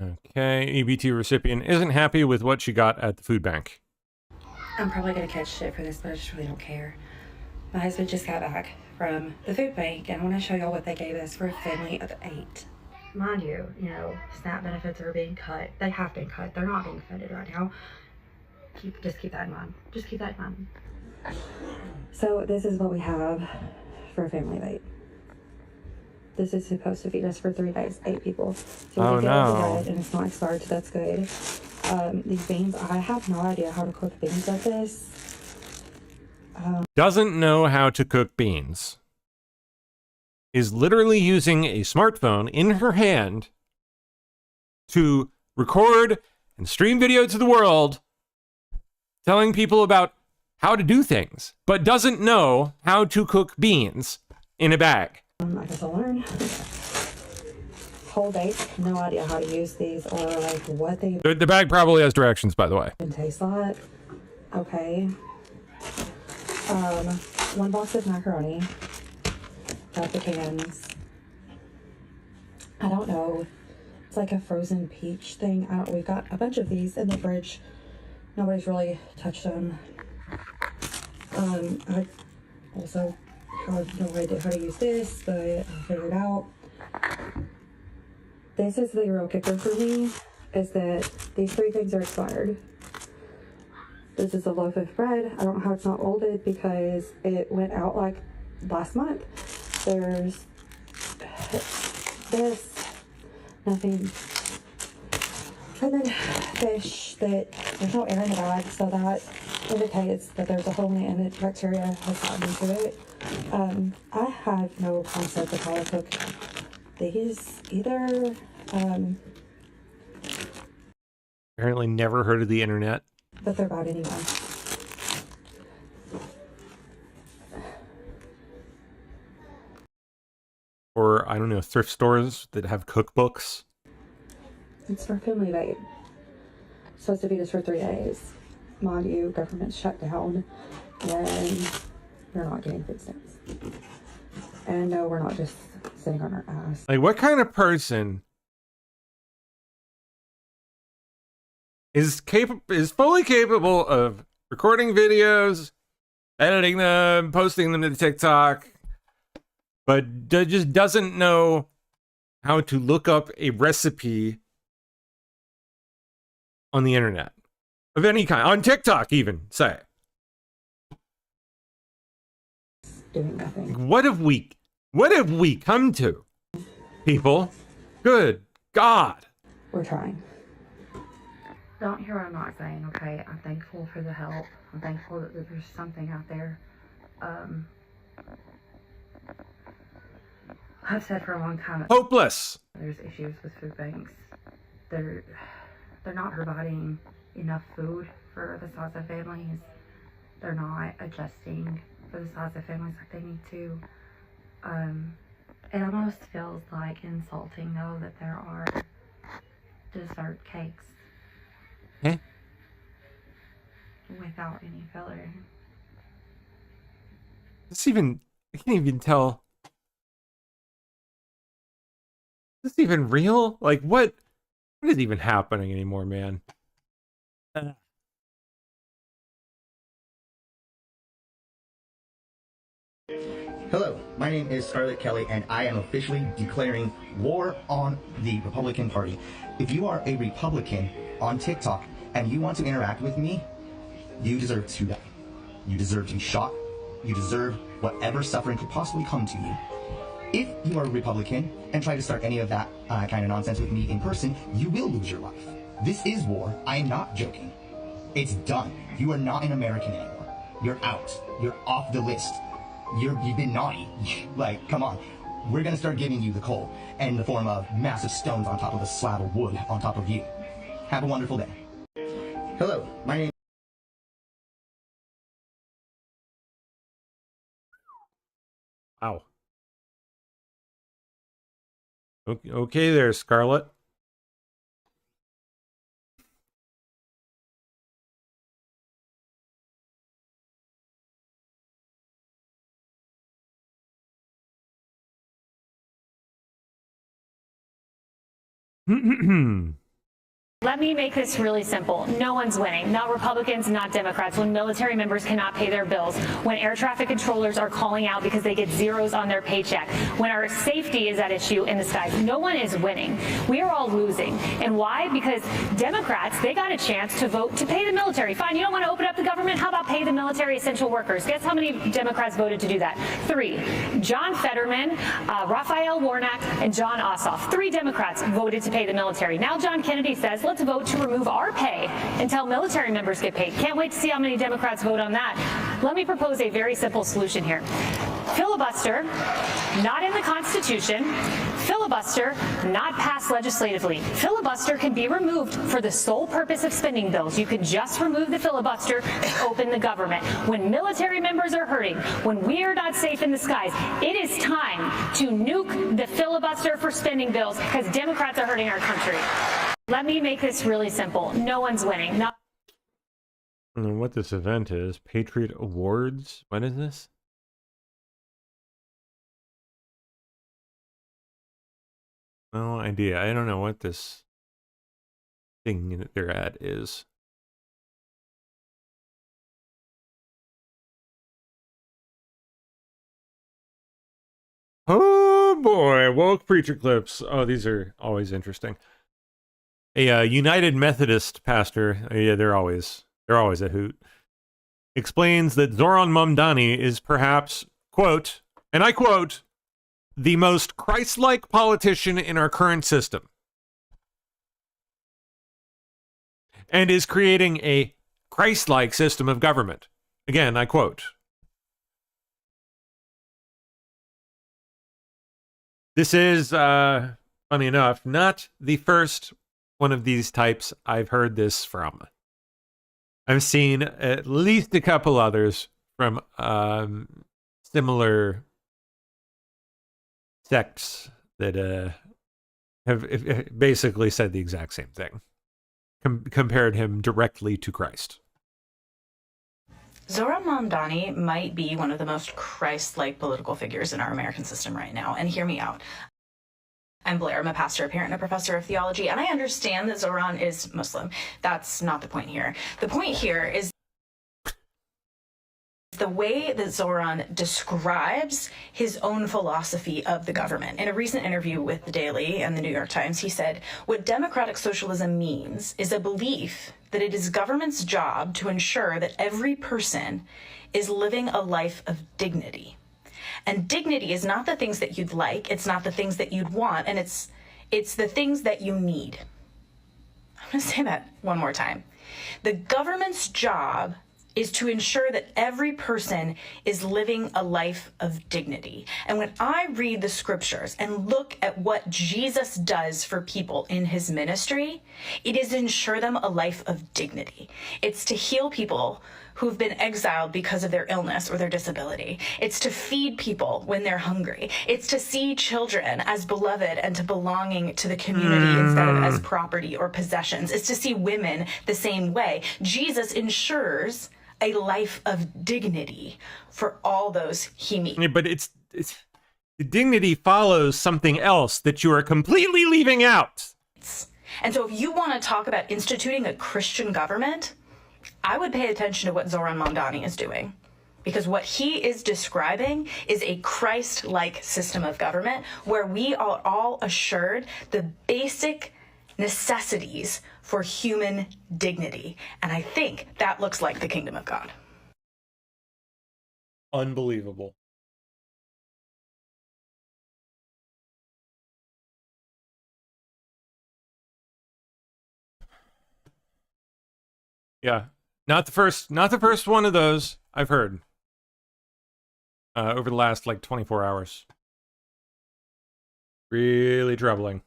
Okay, EBT recipient isn't happy with what she got at the food bank. I'm probably going to catch shit for this, but I just really don't care. My husband just got back from the food bank, and I want to show y'all what they gave us for a family of 8. Mind you, SNAP benefits are being cut. They have been cut. They're not being funded right now. Just keep that in mind. Just keep that in mind. So this is what we have for a family bite. This is supposed to feed us for 3 days, 8 people. So Oh, we get all the no. bread and it's not expired, so that's good. These beans, I have no idea how to cook beans like this. Doesn't know how to cook beans. Is literally using a smartphone in her hand to record and stream video to the world, telling people about how to do things, but doesn't know how to cook beans in a bag. I guess I'll learn. Whole dates, no idea how to use these or like what they The bag probably has directions, by the way. can taste like. Okay. 1 box of macaroni. Got the cans. I don't know. It's like a frozen peach thing. We've got a bunch of these in the fridge. Nobody's really touched them. I also have no idea how to use this, but I'll figure it out. This is the real kicker for me, is that these 3 things are expired. This is a loaf of bread. I don't know how it's not molded because it went out like last month. There's this, nothing. And then fish that there's no air in the bag, so that indicates that there's a hole in it and that bacteria has gotten into it. I have no concept of how to cook these either. Apparently never heard of the internet. But they're bad anyway. Or, I don't know, thrift stores that have cookbooks. It's for family bait. Supposed to feed us for 3 days. Mind you, government's shut down and you're not getting food stamps. And no, we're not just sitting on our ass. Like, what kind of person is fully capable of recording videos, editing them, posting them to TikTok, but just doesn't know how to look up a recipe on the internet of any kind, on TikTok even, say? Doing nothing. What have we come to, people? Good God. We're trying. Don't hear what I'm not saying, okay? I'm thankful for the help. I'm thankful that there's something out there. I've said for a long time. Hopeless. There's issues with food banks. They're not providing enough food for the size of families. They're not adjusting for the size of families like they need to. It almost feels like insulting though that there are dessert cakes without any filler. I can't even tell. Is this even real? Like, what is even happening anymore, man? Hello, my name is Scarlett Kelly, and I am officially declaring war on the Republican Party. If you are a Republican on TikTok and you want to interact with me, you deserve to die. You deserve to be shot. You deserve whatever suffering could possibly come to you. If you are a Republican and try to start any of that kind of nonsense with me in person, you will lose your life. This is war. I am not joking. It's done. You are not an American anymore. You're out. You're off the list. You've been naughty. Like, come on. We're gonna start giving you the coal in the form of massive stones on top of a slab of wood on top of you. Have a wonderful day. Hello, my name. Wow. Okay there, Scarlett. Let me make this really simple. No one's winning. Not Republicans, not Democrats. When military members cannot pay their bills, when air traffic controllers are calling out because they get zeros on their paycheck, when our safety is at issue in the skies, no one is winning. We are all losing. And why? Because Democrats, they got a chance to vote to pay the military. Fine, you don't want to open up the government? How about pay the military essential workers? Guess how many Democrats voted to do that? 3. John Fetterman, Raphael Warnock, and John Ossoff. 3 Democrats voted to pay the military. Now John Kennedy says, let's vote to remove our pay until military members get paid. Can't wait to see how many Democrats vote on that. Let me propose a very simple solution here. Filibuster, not in the Constitution. Filibuster, not passed legislatively. Filibuster can be removed for the sole purpose of spending bills. You can just remove the filibuster and open the government. When military members are hurting, when we are not safe in the skies, it is time to nuke the filibuster for spending bills because Democrats are hurting our country. Let me make this really simple. No one's winning. Not I don't know what this event is. Patriot Awards? What is this? No idea. I don't know what this thing that they're at is. Oh boy, woke preacher clips. Oh, these are always interesting. A United Methodist pastor, yeah, they're always a hoot, explains that Zoran Mamdani is perhaps, quote, and I quote, the most Christ-like politician in our current system, and is creating a Christ-like system of government. Again, I quote. This is, funny enough, not the first one of these types I've heard this from. I've seen at least a couple others from similar sects that have basically said the exact same thing. Compared him directly to Christ. Zoran Mamdani might be one of the most Christ-like political figures in our American system right now. And hear me out. I'm Blair. I'm a pastor, a parent, and a professor of theology. And I understand that Zoran is Muslim. That's not the point here. The point here is the way that Zoran describes his own philosophy of the government. In a recent interview with The Daily and the New York Times, he said, what democratic socialism means is a belief that it is government's job to ensure that every person is living a life of dignity. And dignity is not the things that you'd like, it's not the things that you'd want, and it's the things that you need. I'm going to say that one more time. The government's job is to ensure that every person is living a life of dignity. And when I read the scriptures and look at what Jesus does for people in his ministry, it is to ensure them a life of dignity. It's to heal people who've been exiled because of their illness or their disability. It's to feed people when they're hungry. It's to see children as beloved and to belonging to the community instead of as property or possessions. It's to see women the same way. Jesus ensures a life of dignity for all those he meets. Yeah, but it's the dignity follows something else that you are completely leaving out. And so if you want to talk about instituting a Christian government, I would pay attention to what Zoran Mamdani is doing. Because what he is describing is a Christ-like system of government where we are all assured the basic necessities for human dignity. And I think that looks like the kingdom of God. Unbelievable. Yeah, not the first one of those I've heard over the last like 24 hours. Really troubling.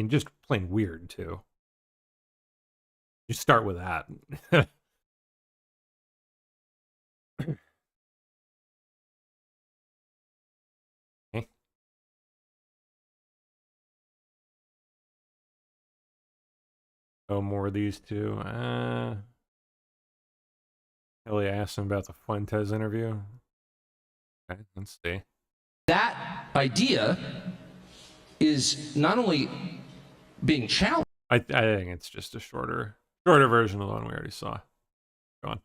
Just plain weird too. You start with that. Okay. Oh, more of these two. Ellie asked him about the Fuentes interview. Okay, let's see. That idea is not only being challenged. I think it's just a shorter version of the one we already saw. Go on.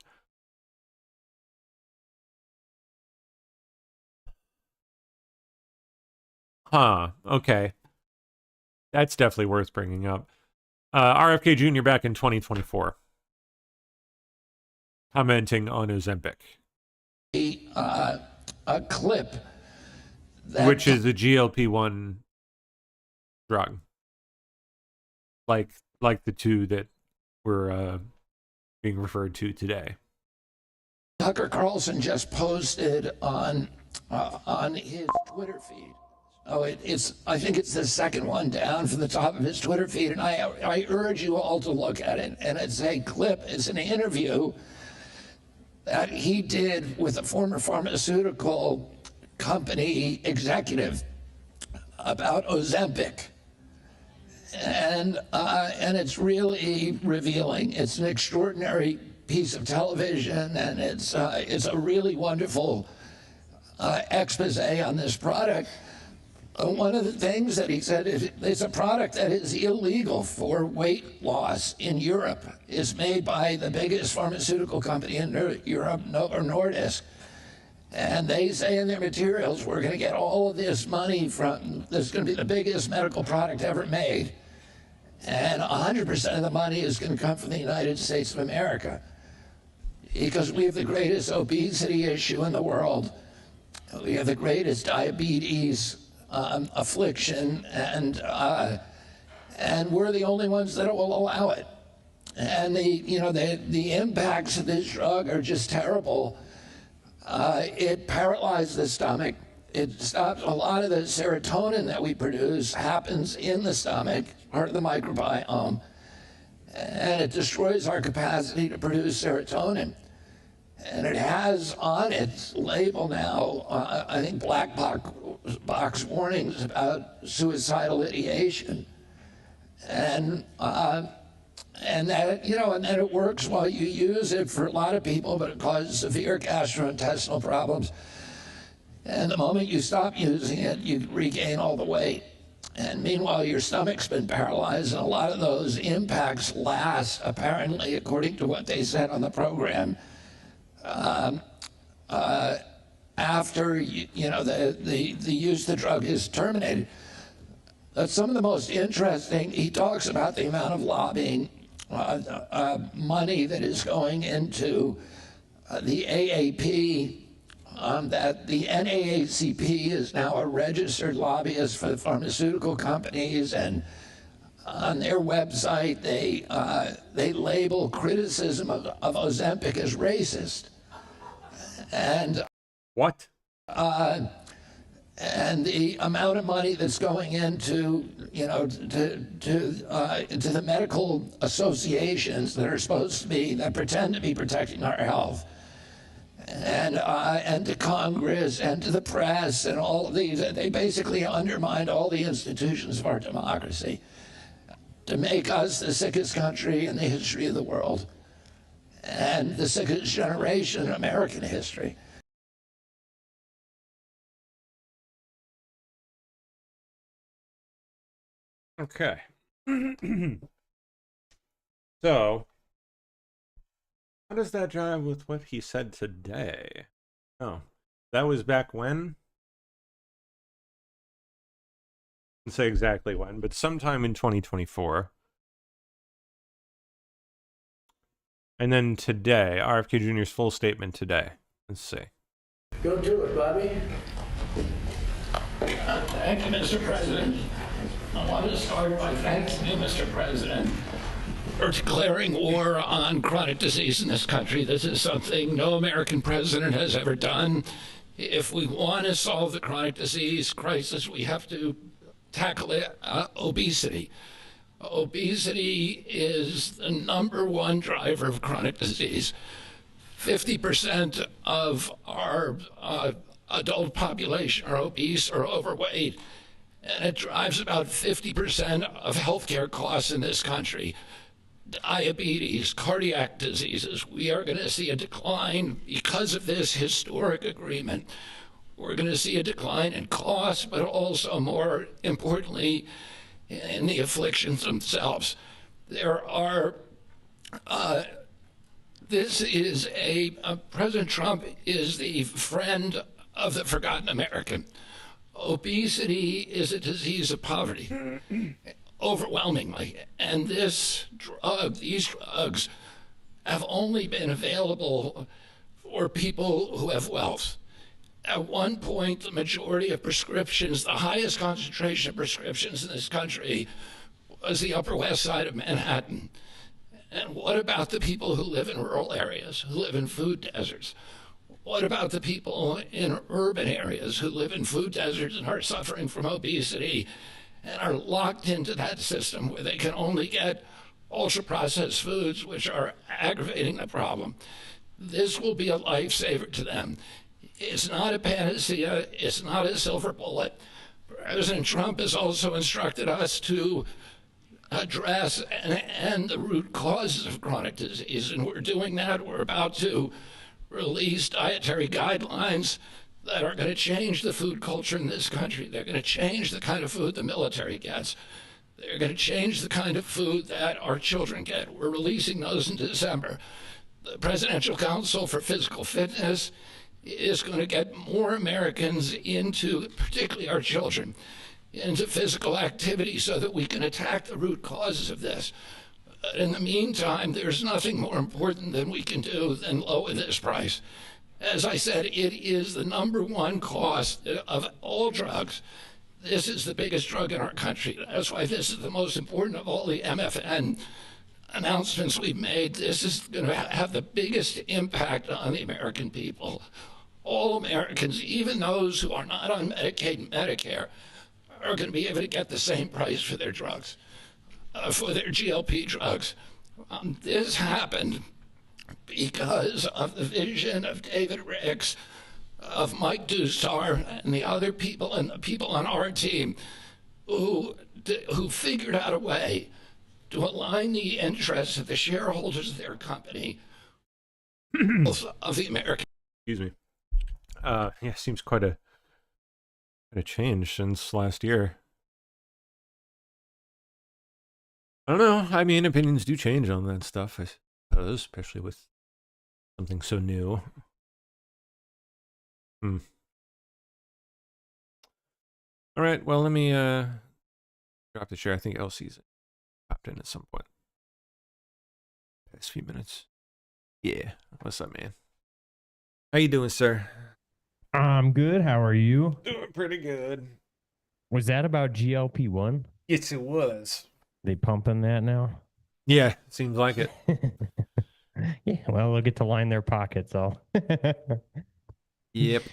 Huh. Okay. That's definitely worth bringing up. RFK Jr. back in 2024. Commenting on Ozempic. A clip. Which is a GLP-1 drug. Like the two that were being referred to today. Tucker Carlson just posted on his Twitter feed. Oh, I think it's the second one down from the top of his Twitter feed, and I urge you all to look at it. And it's a clip, it's an interview that he did with a former pharmaceutical company executive about Ozempic. And it's really revealing. It's an extraordinary piece of television, and it's a really wonderful expose on this product. One of the things that he said is it's a product that is illegal for weight loss in Europe. It's made by the biggest pharmaceutical company in Europe, Novo Nordisk. And they say in their materials, we're going to get all of this money from, this is going to be the biggest medical product ever made. And 100% of the money is going to come from the United States of America. Because we have the greatest obesity issue in the world. We have the greatest diabetes affliction, and we're the only ones that will allow it. And the impacts of this drug are just terrible. It paralyzes the stomach. It stops a lot of the serotonin that we produce happens in the stomach, part of the microbiome, and it destroys our capacity to produce serotonin. And it has on its label now, I think, black box warnings about suicidal ideation, and that and that it works while you use it for a lot of people, but it causes severe gastrointestinal problems. And the moment you stop using it, you regain all the weight. And meanwhile, your stomach's been paralyzed, and a lot of those impacts last, apparently, according to what they said on the program, after the use of the drug is terminated. Some of the most interesting, he talks about the amount of lobbying money that is going into the AAP, that the NAACP is now a registered lobbyist for the pharmaceutical companies, and on their website they label criticism of Ozempic as racist. And what? And the amount of money that's going into, into the medical associations that are supposed to be, that pretend to be protecting our health, and to Congress and to the press and all of these, they basically undermined all the institutions of our democracy to make us the sickest country in the history of the world and the sickest generation in American history. Okay. So, how does that jive with what he said today? Oh, that was back when? I can't say exactly when, but sometime in 2024. And then today, RFK Jr.'s full statement today. Let's see. Go do it, Bobby. Thank you, Mr. President. I want to start by thanking you, Mr. President, for declaring war on chronic disease in this country. This is something no American president has ever done. If we want to solve the chronic disease crisis, we have to tackle obesity. Obesity is the #1 driver of chronic disease. 50% of our adult population are obese or overweight, and it drives about 50% of healthcare costs in this country. Diabetes, cardiac diseases, we are going to see a decline because of this historic agreement. we're going to see a decline in costs, but also, more importantly, in the afflictions themselves. There are, President Trump is the friend of the forgotten American. Obesity is a disease of poverty, overwhelmingly. And these drugs have only been available for people who have wealth. At one point, the majority of prescriptions, the highest concentration of prescriptions in this country, was the Upper West Side of Manhattan. And what about the people who live in rural areas, who live in food deserts? What about the people in urban areas who live in food deserts and are suffering from obesity and are locked into that system where they can only get ultra-processed foods, which are aggravating the problem? This will be a lifesaver to them. It's not a panacea. It's not a silver bullet. President Trump has also instructed us to address and end the root causes of chronic disease, and we're doing that. We're about to release dietary guidelines that are going to change the food culture in this country. They're going to change the kind of food the military gets. They're going to change the kind of food that our children get. We're releasing those in December. The Presidential Council for Physical Fitness is going to get more Americans into, particularly our children, into physical activity so that we can attack the root causes of this. In the meantime, there's nothing more important than we can do than lower this price. As I said, it is the #1 cost of all drugs. This is the biggest drug in our country. That's why this is the most important of all the MFN announcements we've made. This is going to have the biggest impact on the American people. All Americans, even those who are not on Medicaid and Medicare, are going to be able to get the same price for their drugs, for their GLP drugs. This happened because of the vision of David Ricks, of Mike Dusar, and the other people, and the people on our team who figured out a way to align the interests of the shareholders of their company of the American. Excuse me. Yeah, seems quite a change since last year. I don't know. I mean, opinions do change on that stuff, I suppose, especially with something so new. All right. Well, let me drop the share. I think Elsie's popped in at some point. Past few minutes. Yeah. What's up, man? How you doing, sir? I'm good. How are you? Doing pretty good. Was that about GLP-1? Yes, it was. They pumping that now? Yeah, seems like it. Yeah, well, they'll get to line their pockets all. Yep.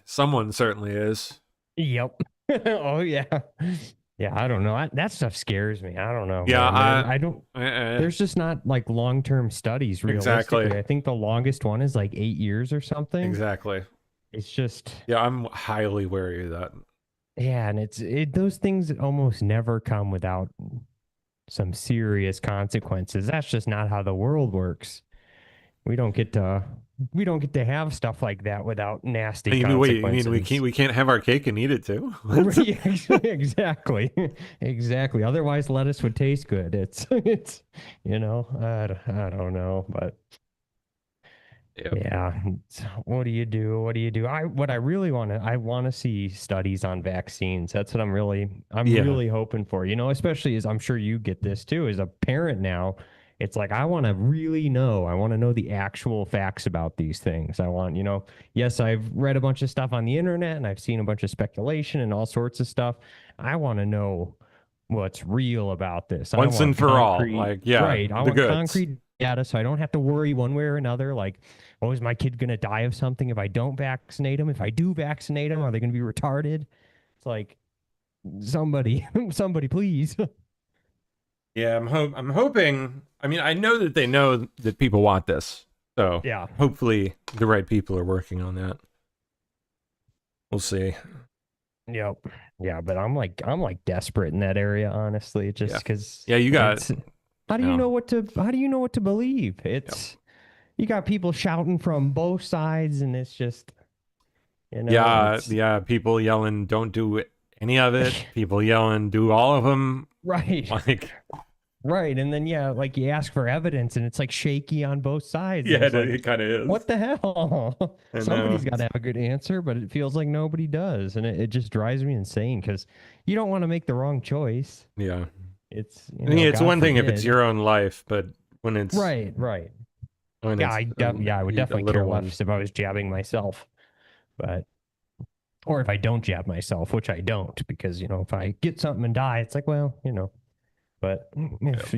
Someone certainly is. Yep. Oh, yeah. Yeah, I don't know. That stuff scares me. I don't know. Yeah, man. I don't. There's just not like long-term studies. Realistically, Exactly. I think the longest one is like 8 years or something. Exactly. It's just. Yeah, I'm highly wary of that. Yeah, and those things almost never come without some serious consequences. That's just not how the world works. We don't get to have stuff like that without nasty consequences. Wait, you mean we can't have our cake and eat it too? Yeah, exactly. Exactly. Otherwise lettuce would taste good. It's I don't know, but yeah. What do you do? I want to see studies on vaccines. That's what I'm really hoping for. Especially as I'm sure you get this too, as a parent now. It's like, I want to really know. I want to know the actual facts about these things. I want, yes, I've read a bunch of stuff on the internet and I've seen a bunch of speculation and all sorts of stuff. I want to know what's real about this. Once and for all. Right. I want goods. concrete data so I don't have to worry one way or another. Like, oh, is my kid going to die of something if I don't vaccinate him? If I do vaccinate him, are they going to be retarded? It's like, somebody please. Yeah, I'm hoping. I mean, I know that they know that people want this. So yeah, hopefully the right people are working on that. We'll see. Yep. Yeah, but I'm like desperate in that area, honestly, just because. Yeah, you got. How do you know what to believe? It's you got people shouting from both sides, and it's just. You know, yeah. People yelling, "Don't do any of it." People yelling, "Do all of them." Right. Like, right. And then like you ask for evidence, and it's like shaky on both sides. yeah, It's like, it kind of is. what the hell? I Somebody's know. got to have a good answer, but it feels like nobody does, and it just drives me insane because you don't want to make the wrong choice. Yeah. It's I mean, it's God one thing if forbid. it's your own life, but when it's right. when Yeah, it's I would a definitely little care one. less if I was jabbing myself, but or if I don't jab myself, which I don't, because if I get something and die, it's like, well, But if,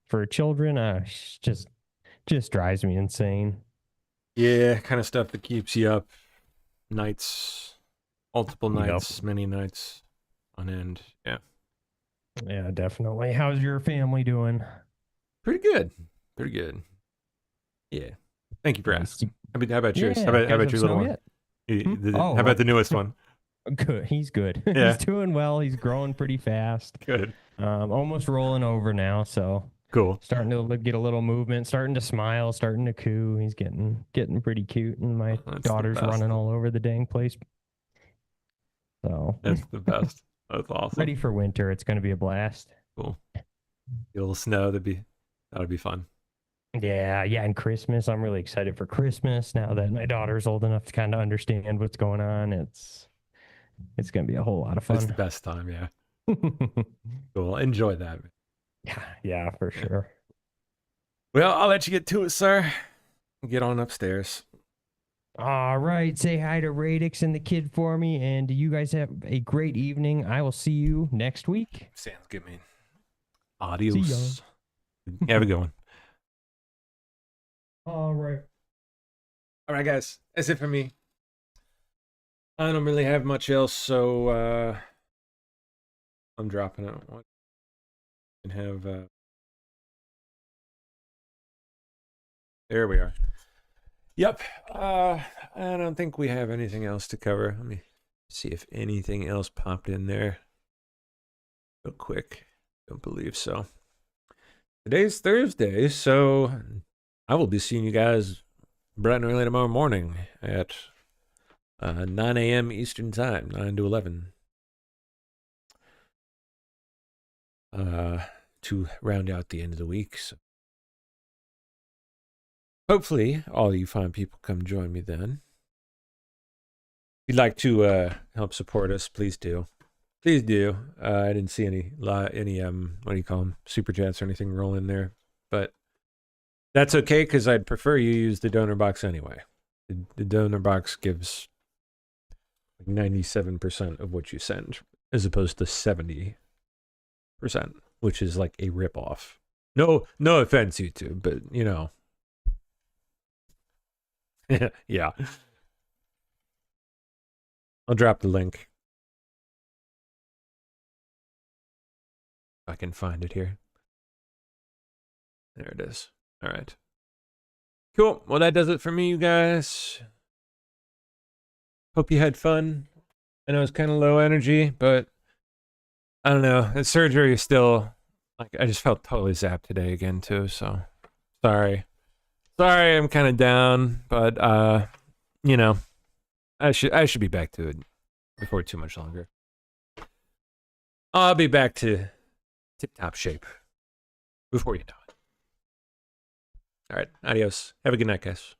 for children, it's just drives me insane. Yeah, kind of stuff that keeps you up nights, multiple nights, many nights on end. Yeah. Yeah, definitely. How's your family doing? Pretty good. Pretty good. Yeah. Thank you for asking. How about yours? Yeah, How about guys your have little snow one? yet? How about the newest one? Good. He's good. Yeah. He's doing well. He's growing pretty fast. Good. Almost rolling over now, so cool. Starting to get a little movement, starting to smile, starting to coo. He's getting pretty cute, and my daughter's running all over the dang place. So that's the best. That's awesome. Ready for winter. It's going to be a blast. Cool. A little snow. That'd be fun. Yeah, and Christmas. I'm really excited for Christmas now that my daughter's old enough to kind of understand what's going on. It's going to be a whole lot of fun. It's the best time, yeah. Cool. Enjoy that. Yeah, for sure. Well, I'll let you get to it, sir. Get on upstairs. All right. Say hi to Radix and the kid for me, and you guys have a great evening. I will see you next week. Sounds good, man. Adios. See ya. Have a good one. All right. All right, guys. That's it for me. I don't really have much else, so I'm dropping it. And have there we are. Yep. I don't think we have anything else to cover. Let me see if anything else popped in there real quick. Don't believe so. Today's Thursday, so I will be seeing you guys bright and early tomorrow morning at 9 a.m. Eastern Time, 9 to 11. To round out the end of the week. So hopefully, all you fine people come join me then. If you'd like to help support us, please do. Please do. I didn't see any what do you call them, super chats or anything roll in there, but that's okay because I'd prefer you use the donor box anyway. The donor box gives 97% of what you send, as opposed to 70%, which is like a ripoff. No offense, YouTube, but yeah. I'll drop the link. If I can find it here. There it is. All right. Cool. Well, that does it for me, you guys. Hope you had fun. I know it's kind of low energy, but I don't know. The surgery is still, I just felt totally zapped today again, too, so sorry. Sorry, I'm kind of down, but, I should be back to it before too much longer. I'll be back to tip-top shape before you know it. All right, adios. Have a good night, guys.